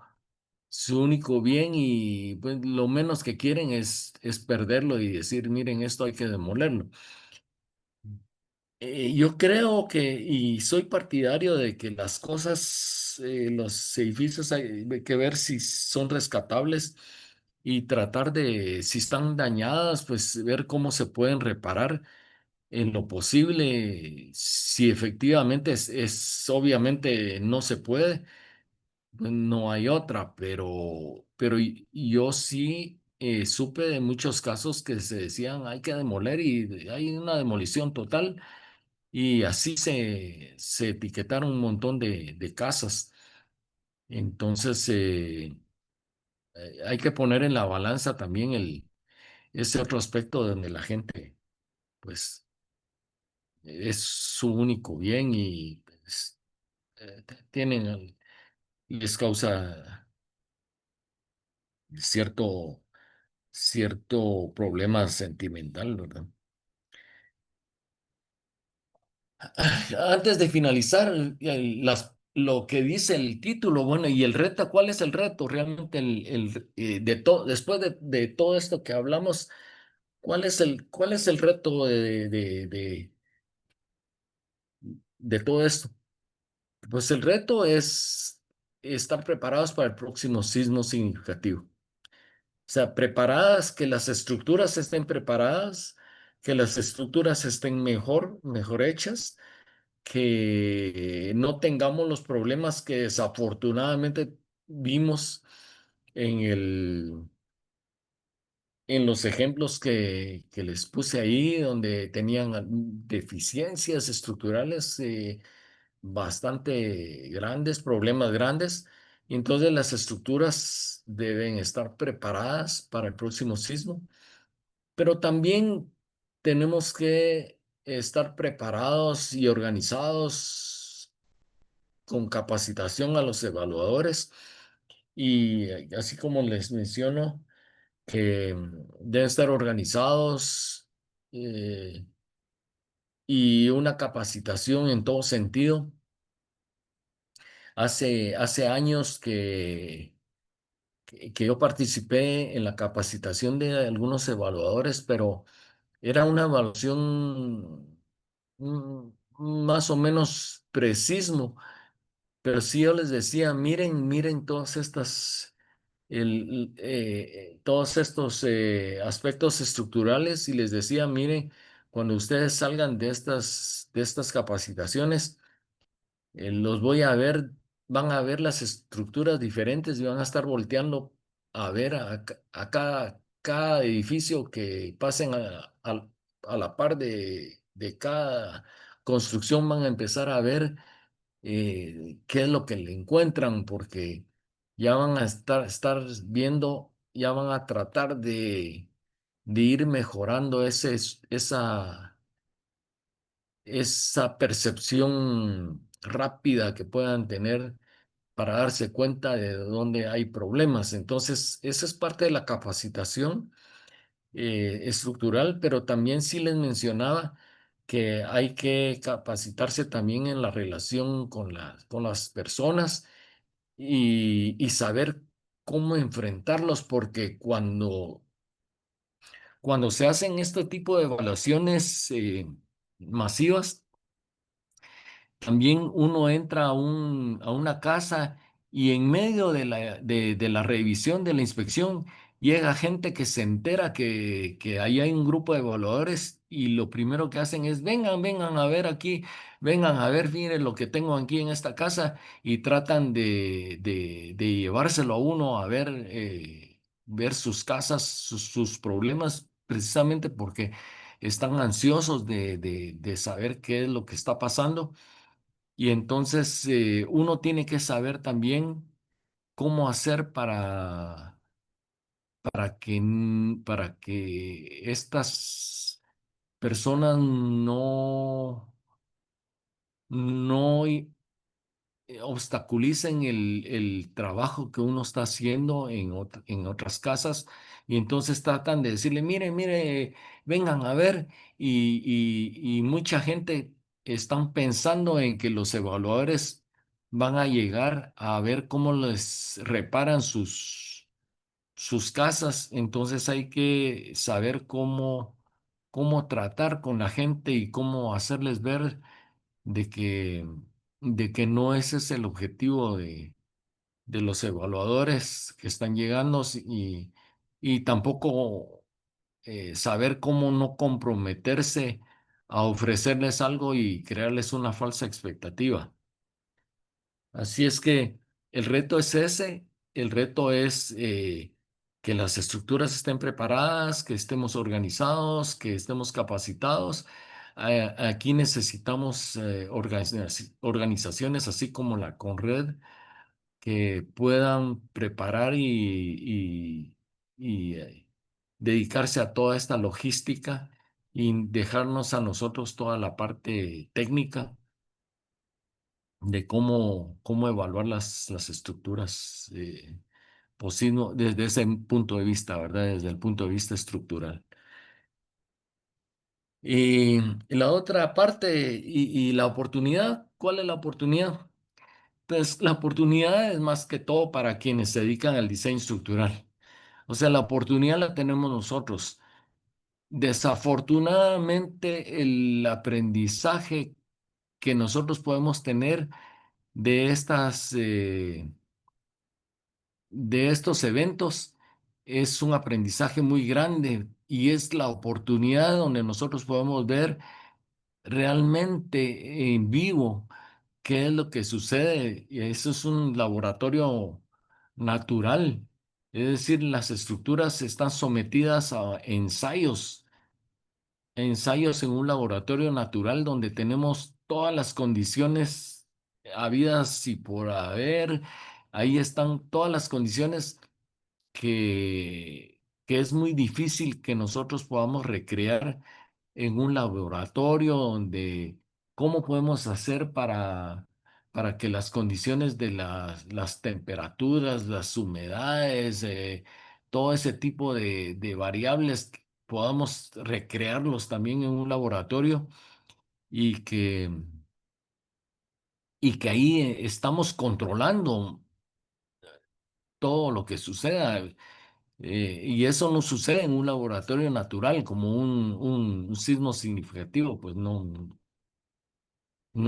B: bien, y pues lo menos que quieren es perderlo y decir, miren, esto hay que demolerlo. Yo creo y soy partidario de que las cosas, los edificios, hay que ver si son rescatables y tratar de, si están dañadas, pues ver cómo se pueden reparar en lo posible. Si efectivamente obviamente no se puede, pues no hay otra, pero yo sí supe de muchos casos que se decían hay que demoler y hay una demolición total. Y así se etiquetaron un montón de casas. Entonces, hay que poner en la balanza también ese otro aspecto donde la gente, pues, es su único bien y pues, les causa cierto problema sentimental, ¿verdad? Antes de finalizar, lo que dice el título, bueno, y el reto, ¿cuál es el reto? Realmente, después de todo esto que hablamos, ¿cuál es el reto de todo esto? Pues el reto es estar preparados para el próximo sismo significativo. O sea, preparadas, que las estructuras estén preparadas, que las estructuras estén mejor hechas, que no tengamos los problemas que desafortunadamente vimos en en los ejemplos que les puse ahí, donde tenían deficiencias estructurales bastante grandes, problemas grandes. Y entonces las estructuras deben estar preparadas para el próximo sismo, pero también tenemos que estar preparados y organizados con capacitación a los evaluadores y así como les menciono, que deben estar organizados eh, y una capacitación en todo sentido. Hace años que yo participé en la capacitación de algunos evaluadores, pero era una evaluación más o menos precismo, pero sí yo les decía, miren todas estas, todos estos aspectos estructurales y les decía, miren, cuando ustedes salgan de estas capacitaciones, los voy a ver, van a ver las estructuras diferentes y van a estar volteando a ver a cada edificio que pasen a la par de cada construcción, van a empezar a ver qué es lo que le encuentran, porque ya van a estar viendo, ya van a tratar de ir mejorando esa percepción rápida que puedan tener para darse cuenta de dónde hay problemas. Entonces, esa es parte de la capacitación estructural, pero también sí les mencionaba que hay que capacitarse también en la relación con con las personas y saber cómo enfrentarlos, porque cuando se hacen este tipo de evaluaciones masivas, también uno entra a una casa y en medio de la revisión, de la inspección, llega gente que se entera que ahí hay un grupo de evaluadores y lo primero que hacen es, vengan a ver aquí, vengan a ver, miren lo que tengo aquí en esta casa y tratan de llevárselo a uno a ver, ver sus casas, sus problemas, precisamente porque están ansiosos de saber qué es lo que está pasando. Y entonces uno tiene que saber también cómo hacer para que estas personas no obstaculicen el trabajo que uno está haciendo en otras casas y entonces tratan de decirle, mire, vengan a ver y mucha gente están pensando en que los evaluadores van a llegar a ver cómo les reparan sus casas, entonces hay que saber cómo tratar con la gente y cómo hacerles ver de de que no ese es el objetivo de los evaluadores que están llegando y tampoco saber cómo no comprometerse a ofrecerles algo y crearles una falsa expectativa. Así es que el reto es ese, el reto es que las estructuras estén preparadas, que estemos organizados, que estemos capacitados. Aquí necesitamos organizaciones así como la Conred que puedan preparar y dedicarse a toda esta logística y dejarnos a nosotros toda la parte técnica de cómo evaluar las estructuras desde ese punto de vista, ¿verdad? Desde el punto de vista estructural. Y la otra parte y la oportunidad, ¿cuál es la oportunidad? Pues la oportunidad es más que todo para quienes se dedican al diseño estructural. O sea, la oportunidad la tenemos nosotros. Desafortunadamente, el aprendizaje que nosotros podemos tener de de estos eventos es un aprendizaje muy grande y es la oportunidad donde nosotros podemos ver realmente en vivo qué es lo que sucede. Y eso es un laboratorio natural. Es decir, las estructuras están sometidas a ensayos en un laboratorio natural donde tenemos todas las condiciones habidas y por haber. Ahí están todas las condiciones que es muy difícil que nosotros podamos recrear en un laboratorio donde cómo podemos hacer para que las condiciones de las temperaturas, las humedades, todo ese tipo de variables podamos recrearlos también en un laboratorio y y que ahí estamos controlando todo lo que suceda. Y eso no sucede en un laboratorio natural como un sismo significativo, pues no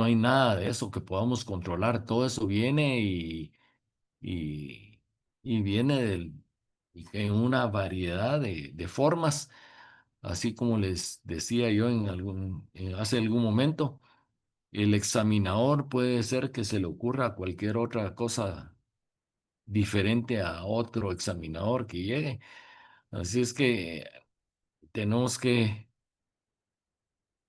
B: hay nada de eso que podamos controlar. Todo eso viene y, y viene en una variedad de formas, así como les decía yo hace algún momento. El examinador puede ser que se le ocurra cualquier otra cosa diferente a otro examinador que llegue. Así es que tenemos que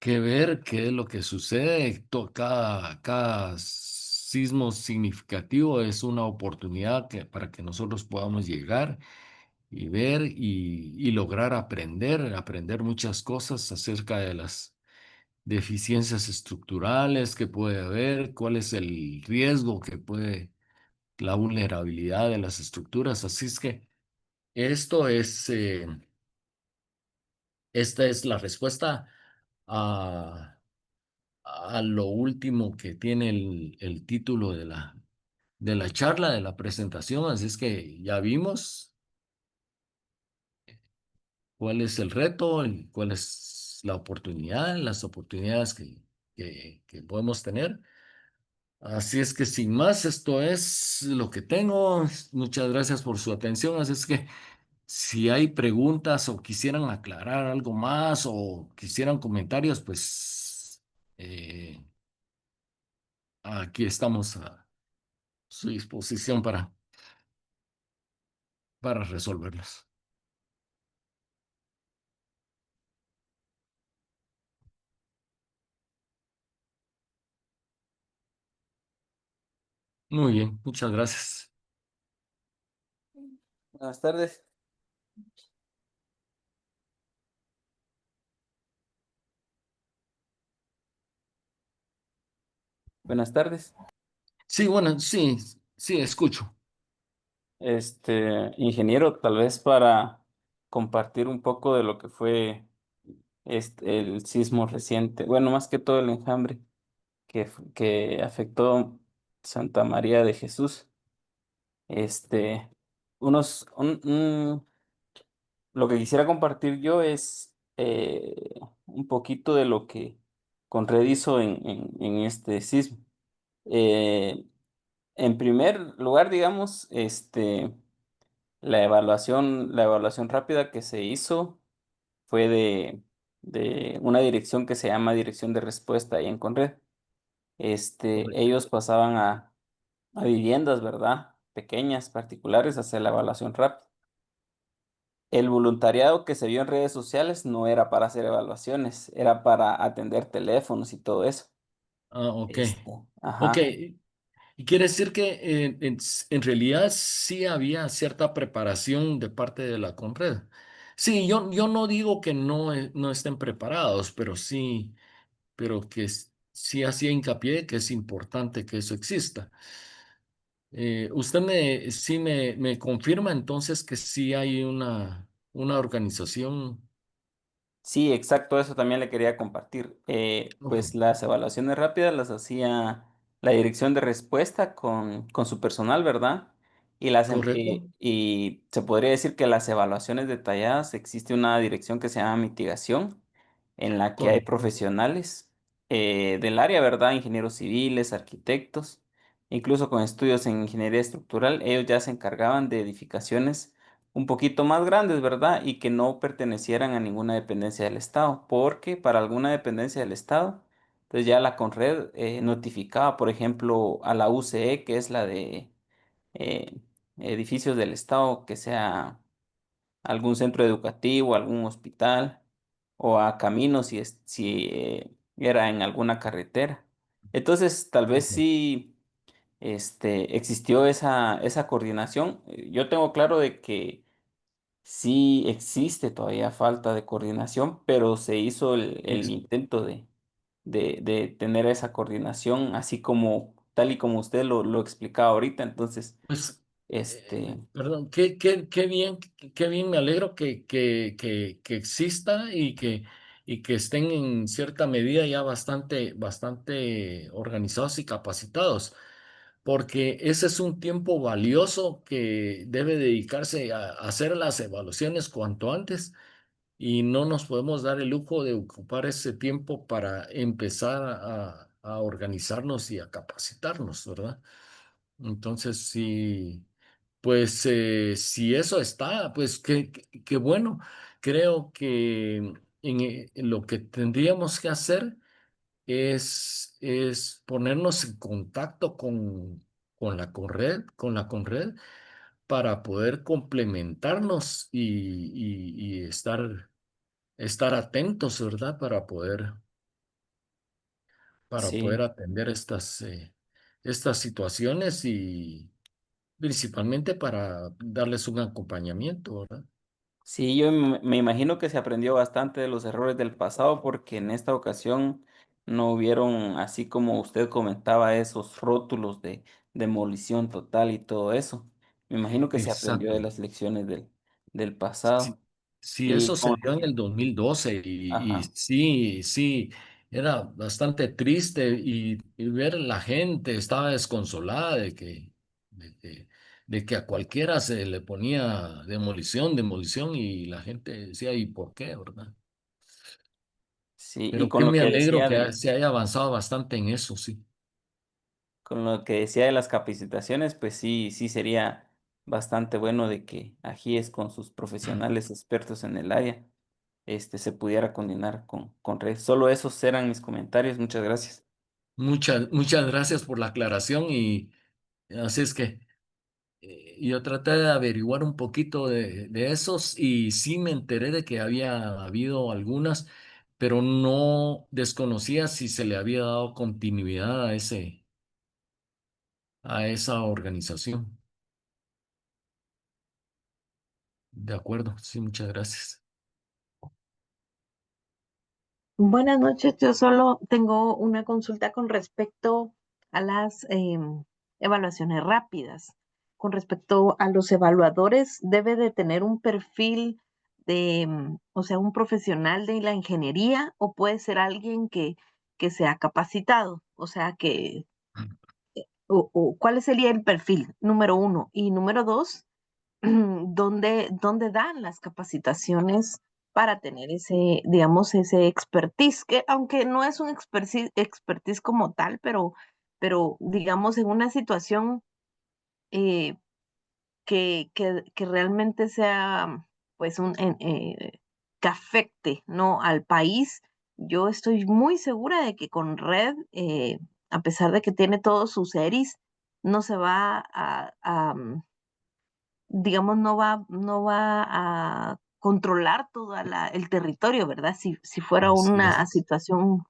B: ver qué es lo que sucede. Cada sismo significativo es una oportunidad para que nosotros podamos llegar y ver y lograr aprender muchas cosas acerca de las deficiencias estructurales que puede haber, cuál es el riesgo que puede, la vulnerabilidad de las estructuras. Así es que esto esta es la respuesta a lo último que tiene el título de de la charla, de la presentación. Así es que ya vimos cuál es el reto, cuál es la oportunidad, las oportunidades que podemos tener. Así es que sin más, esto es lo que tengo. Muchas gracias por su atención. Así es que si hay preguntas o quisieran aclarar algo más o quisieran comentarios, pues eh, aquí estamos a su disposición para resolverlos. Muy bien, muchas gracias.
C: Buenas tardes. Buenas tardes.
B: Sí, bueno, sí, sí, escucho.
C: Ingeniero, tal vez para compartir un poco de lo que fue el sismo reciente, bueno, más que todo el enjambre que afectó Santa María de Jesús. Este, unos, lo que quisiera compartir yo es un poquito de lo que Conred hizo en este sismo. Eh, En primer lugar, digamos, la evaluación rápida que se hizo fue de una dirección que se llama Dirección de Respuesta ahí en Conred.
B: Correcto.
C: Ellos pasaban a viviendas, ¿verdad? Pequeñas, particulares, a hacer la evaluación rápida. El voluntariado que se vio en redes sociales no era para hacer evaluaciones, era para atender teléfonos y todo eso.
B: Ah, ok. Ok,
C: Ajá.
B: y quiere decir que en realidad sí había cierta preparación de parte de la Conred. Sí, yo no digo que no estén preparados, pero sí, pero que sí hacía hincapié que es importante que eso exista. Usted sí me confirma entonces que sí hay una organización.
C: Sí, exacto, eso también le quería compartir.
B: Ok,
C: Pues las evaluaciones rápidas las hacía la dirección de respuesta con su personal, ¿verdad?
B: correcto.
C: Y se podría decir que las evaluaciones detalladas existe una dirección que se llama mitigación, en la que hay
B: Correcto.
C: profesionales. del área, ¿verdad? Ingenieros civiles, arquitectos, incluso con estudios en ingeniería estructural, ellos ya se encargaban de edificaciones un poquito más grandes, ¿verdad? Y que no pertenecieran a ninguna dependencia del Estado, porque para alguna dependencia del Estado, entonces ya la Conred notificaba, por ejemplo, a la UCE, que es la de eh, edificios del Estado, que sea algún centro educativo, algún hospital o a caminos si era en alguna carretera. Entonces, tal vez
B: Ok.
C: sí existió esa coordinación. Yo tengo claro de que sí existe todavía falta de coordinación, pero se hizo el
B: Pues,
C: intento de tener esa coordinación, así como tal y como usted lo explicaba ahorita. Entonces,
B: pues,
C: este,
B: perdón, qué bien, qué bien, me alegro que exista y que estén en cierta medida ya bastante organizados y capacitados, porque ese es un tiempo valioso que debe dedicarse a hacer las evaluaciones cuanto antes y no nos podemos dar el lujo de ocupar ese tiempo para empezar a organizarnos y a capacitarnos, ¿verdad? Entonces, sí, pues si eso está, pues qué bueno. Creo que en lo que tendríamos que hacer es ponernos en contacto con la Conred para poder complementarnos y estar atentos, ¿verdad? Para poder
C: sí.
B: atender estas situaciones y principalmente para darles un acompañamiento, ¿verdad?
C: Sí, yo me imagino que se aprendió bastante de los errores del pasado porque en esta ocasión no hubieron, así como usted comentaba, esos rótulos de demolición total y todo eso. Me imagino que se aprendió de
B: Exacto.
C: las lecciones del
B: Sí,
C: pasado.
B: sí, eso
C: Y
B: se
C: con,
B: dio en el 2012 y
C: ajá,
B: sí, sí, era bastante triste y ver la gente estaba desconsolada de que a cualquiera se le ponía demolición, demolición y la gente decía, ¿y por qué, verdad?
C: sí, y
B: Pero que
C: con lo
B: me
C: que
B: alegro
C: decía
B: que
C: de,
B: se haya avanzado bastante en eso, sí.
C: con lo que decía de las capacitaciones, pues sí, sí sería bastante bueno de que Ajíes con sus profesionales expertos en el área se pudiera coordinar con Red. Solo esos eran mis comentarios. Muchas gracias.
B: Muchas gracias por la aclaración y así es que yo traté de averiguar un poquito de esos y sí me enteré de que había habido algunas, pero no desconocía si se le había dado continuidad a esa organización. De acuerdo, sí, muchas gracias.
D: Buenas noches, yo solo tengo una consulta con respecto a las evaluaciones rápidas. Con respecto a los evaluadores, debe de tener un perfil de, o sea, un profesional de la ingeniería o puede ser alguien que sea capacitado, o sea, o ¿cuál sería el perfil? Número uno. Y número dos, dónde dan las capacitaciones para tener ese, digamos, ese expertise, que aunque no es un expertise como tal, pero digamos en una situación eh, que realmente sea, pues, que afecte, ¿no? Al país, yo estoy muy segura de que con Red, a pesar de que tiene todos sus ERIs, no se va digamos, no va a controlar todo el territorio, ¿verdad? Si fuera
B: Así
D: una
B: es.
D: situación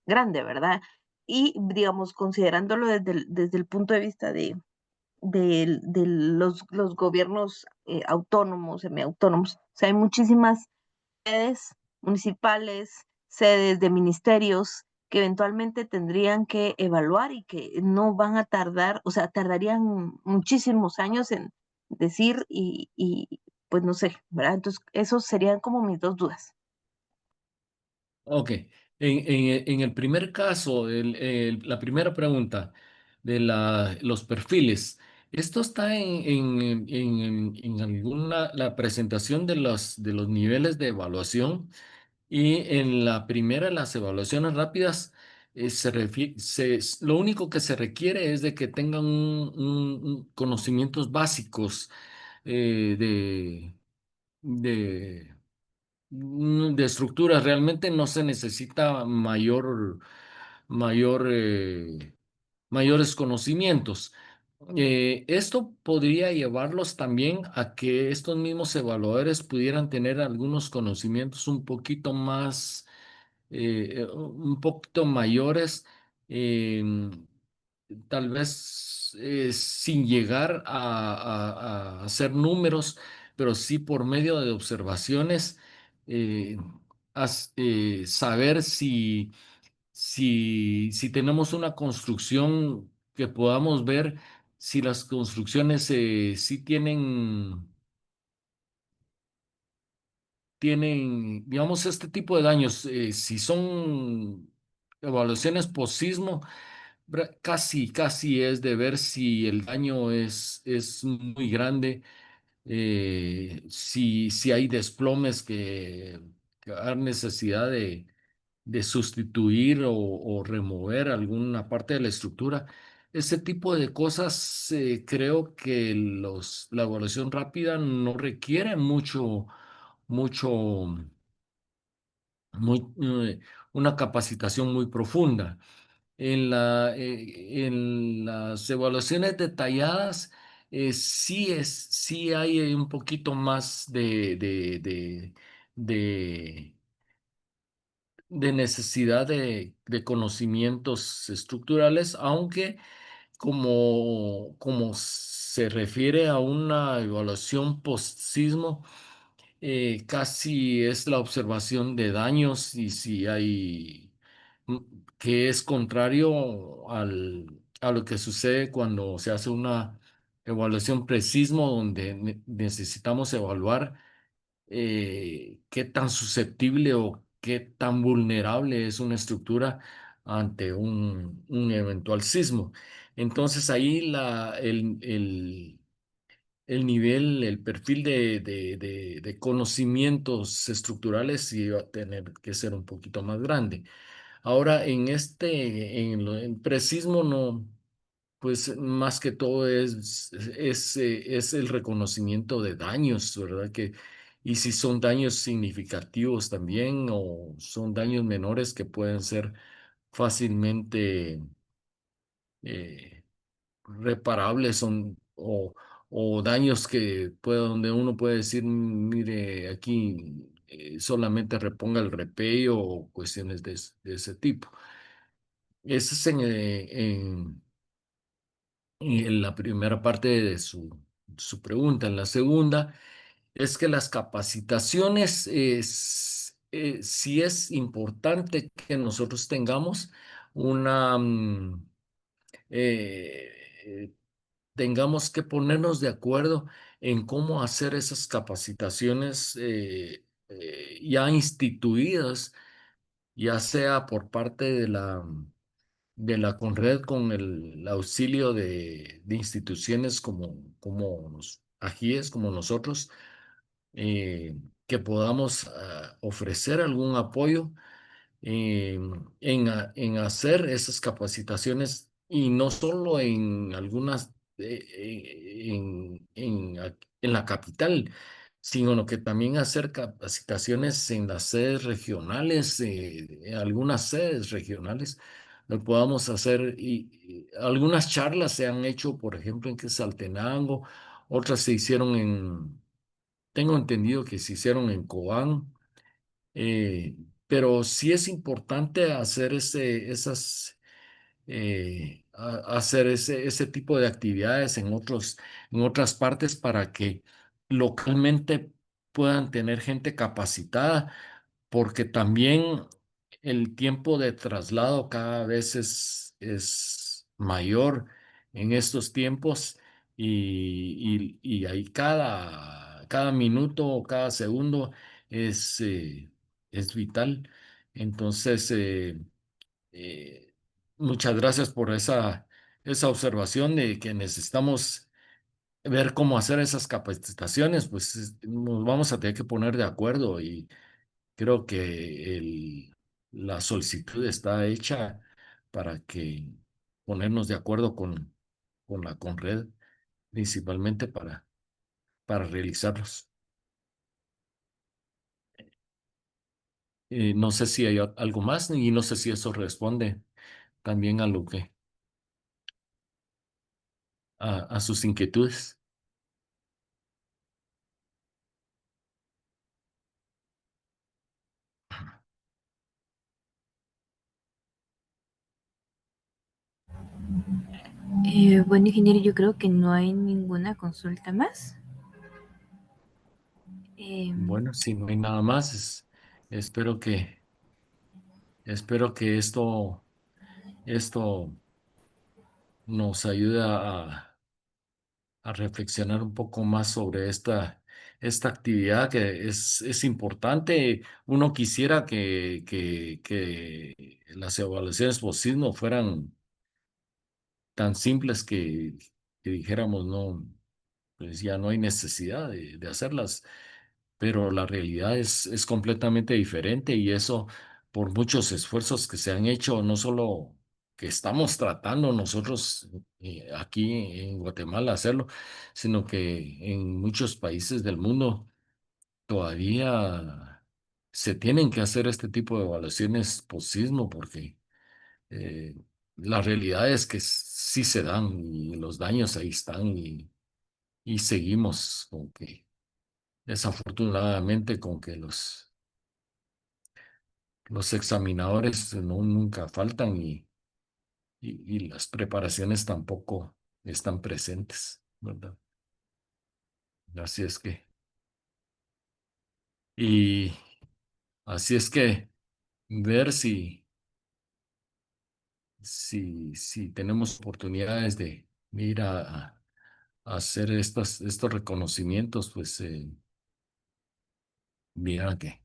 D: grande, ¿verdad? Y, digamos, considerándolo desde el punto de vista de los gobiernos autónomos, semiautónomos, o sea, hay muchísimas sedes municipales, sedes de ministerios que eventualmente tendrían que evaluar y que no van a tardar, o sea, tardarían muchísimos años en decir pues no sé, ¿verdad? Entonces, esos serían como mis dos dudas.
B: Ok, en el primer caso, la primera pregunta de los perfiles, esto está en alguna, la presentación de los niveles de evaluación y en la primera, las evaluaciones rápidas, lo único que se requiere es de que tengan conocimientos básicos de, de, de estructuras. Realmente no se necesita mayor, mayores conocimientos. Esto podría llevarlos también a que estos mismos evaluadores pudieran tener algunos conocimientos un poquito mayores, em, tal vez sin llegar a hacer números, pero sí por medio de observaciones, eh, saber si tenemos una construcción que podamos ver si las construcciones sí tienen, digamos, este tipo de daños. Si son evaluaciones por sismo, casi es de ver si el daño es muy grande, si hay desplomes que hay necesidad de sustituir o remover alguna parte de la estructura. Ese tipo de cosas, creo que la evaluación rápida no requiere mucho, muy, una capacitación muy profunda. En las evaluaciones detalladas, sí hay un poquito más de, de necesidad de conocimientos estructurales, aunque como se refiere a una evaluación post-sismo, casi es la observación de daños y si hay mm, que es contrario a lo que sucede cuando se hace una evaluación pre-sismo donde necesitamos evaluar qué tan susceptible o qué tan vulnerable es una estructura ante un eventual sismo. Entonces ahí el nivel, el perfil de conocimientos estructurales sí va a tener que ser un poquito más grande. Ahora, en precismo no, pues más que todo es el reconocimiento de daños, ¿verdad? Y si son daños significativos también o son daños menores que pueden ser fácilmente reparables o daños donde uno puede decir, mire, aquí solamente reponga el repello o cuestiones de ese tipo. Ese es en la primera parte de su pregunta. En la segunda es que las capacitaciones, sí es importante que nosotros tengamos una... eh, tengamos que ponernos de acuerdo en cómo hacer esas capacitaciones ya instituidas, ya sea por parte de la CONRED con el auxilio de instituciones como los AGIES, como nosotros, eh, que podamos ofrecer algún apoyo eh, en hacer esas capacitaciones y no solo en algunas, en la capital, sino que también hacer capacitaciones en las sedes regionales, en algunas sedes regionales, lo podamos hacer y algunas charlas se han hecho, por ejemplo, en Quetzaltenango, otras se hicieron tengo entendido que se hicieron en Cobán, eh, pero sí es importante hacer hacer ese tipo de actividades en otras partes para que localmente puedan tener gente capacitada, porque también el tiempo de traslado cada vez es mayor en estos tiempos y ahí cada minuto o cada segundo es, eh, es vital. Entonces, eh, muchas gracias por esa observación de que necesitamos ver cómo hacer esas capacitaciones, pues nos vamos a tener que poner de acuerdo y creo que la solicitud está hecha para que ponernos de acuerdo con la Conred, principalmente para realizarlos. No sé si hay algo más y no sé si eso responde también a lo que, a sus inquietudes.
A: Bueno, ingeniero, yo creo que no hay ninguna consulta más.
B: Bueno, si no hay nada más, espero que, espero que esto nos ayude a reflexionar un poco más sobre esta actividad que es importante. Uno quisiera que las evaluaciones post-sismo fueran tan simples que dijéramos, no, pues ya no hay necesidad de hacerlas, pero la realidad es completamente diferente y eso por muchos esfuerzos que se han hecho, no solo que estamos tratando nosotros aquí en Guatemala hacerlo, sino que en muchos países del mundo todavía se tienen que hacer este tipo de evaluaciones post-sismo porque eh, la realidad es que sí se dan y los daños ahí están y seguimos con que desafortunadamente con que los examinadores no, nunca faltan y las preparaciones tampoco están presentes, ¿verdad? Así es que, y así es que ver si tenemos oportunidades de ir a hacer estos reconocimientos, pues mira que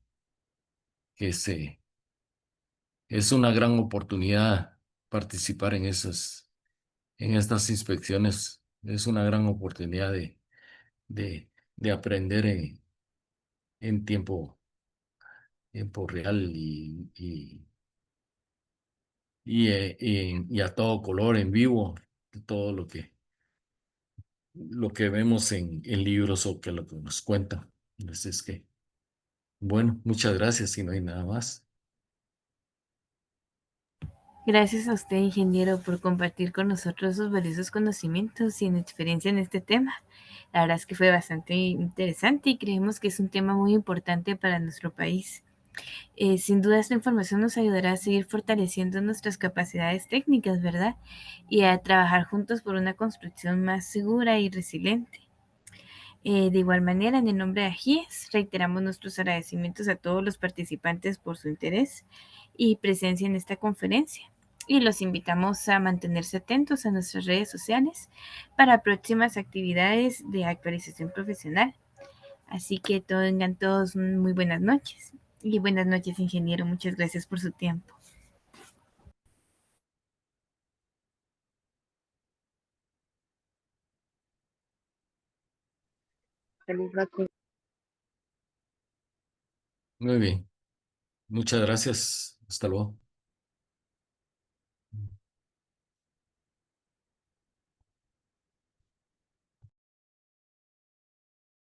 B: es una gran oportunidad participar en estas inspecciones. Es una gran oportunidad de aprender en tiempo real y a todo color, en vivo, todo lo que vemos en libros o que lo que nos cuentan. Entonces es que, bueno, muchas gracias si no hay nada más.
A: Gracias a usted, ingeniero, por compartir con nosotros sus valiosos conocimientos y experiencia en este tema. La verdad es que fue bastante interesante y creemos que es un tema muy importante para nuestro país. Sin duda esta información nos ayudará a seguir fortaleciendo nuestras capacidades técnicas, ¿verdad? Y a trabajar juntos por una construcción más segura y resiliente. De igual manera, en el nombre de AGIES, reiteramos nuestros agradecimientos a todos los participantes por su interés y presencia en esta conferencia. Y los invitamos a mantenerse atentos a nuestras redes sociales para próximas actividades de actualización profesional. Así que tengan todos muy buenas noches. Y buenas noches, ingeniero. Muchas gracias por su tiempo.
B: Muy bien, muchas gracias. Hasta luego.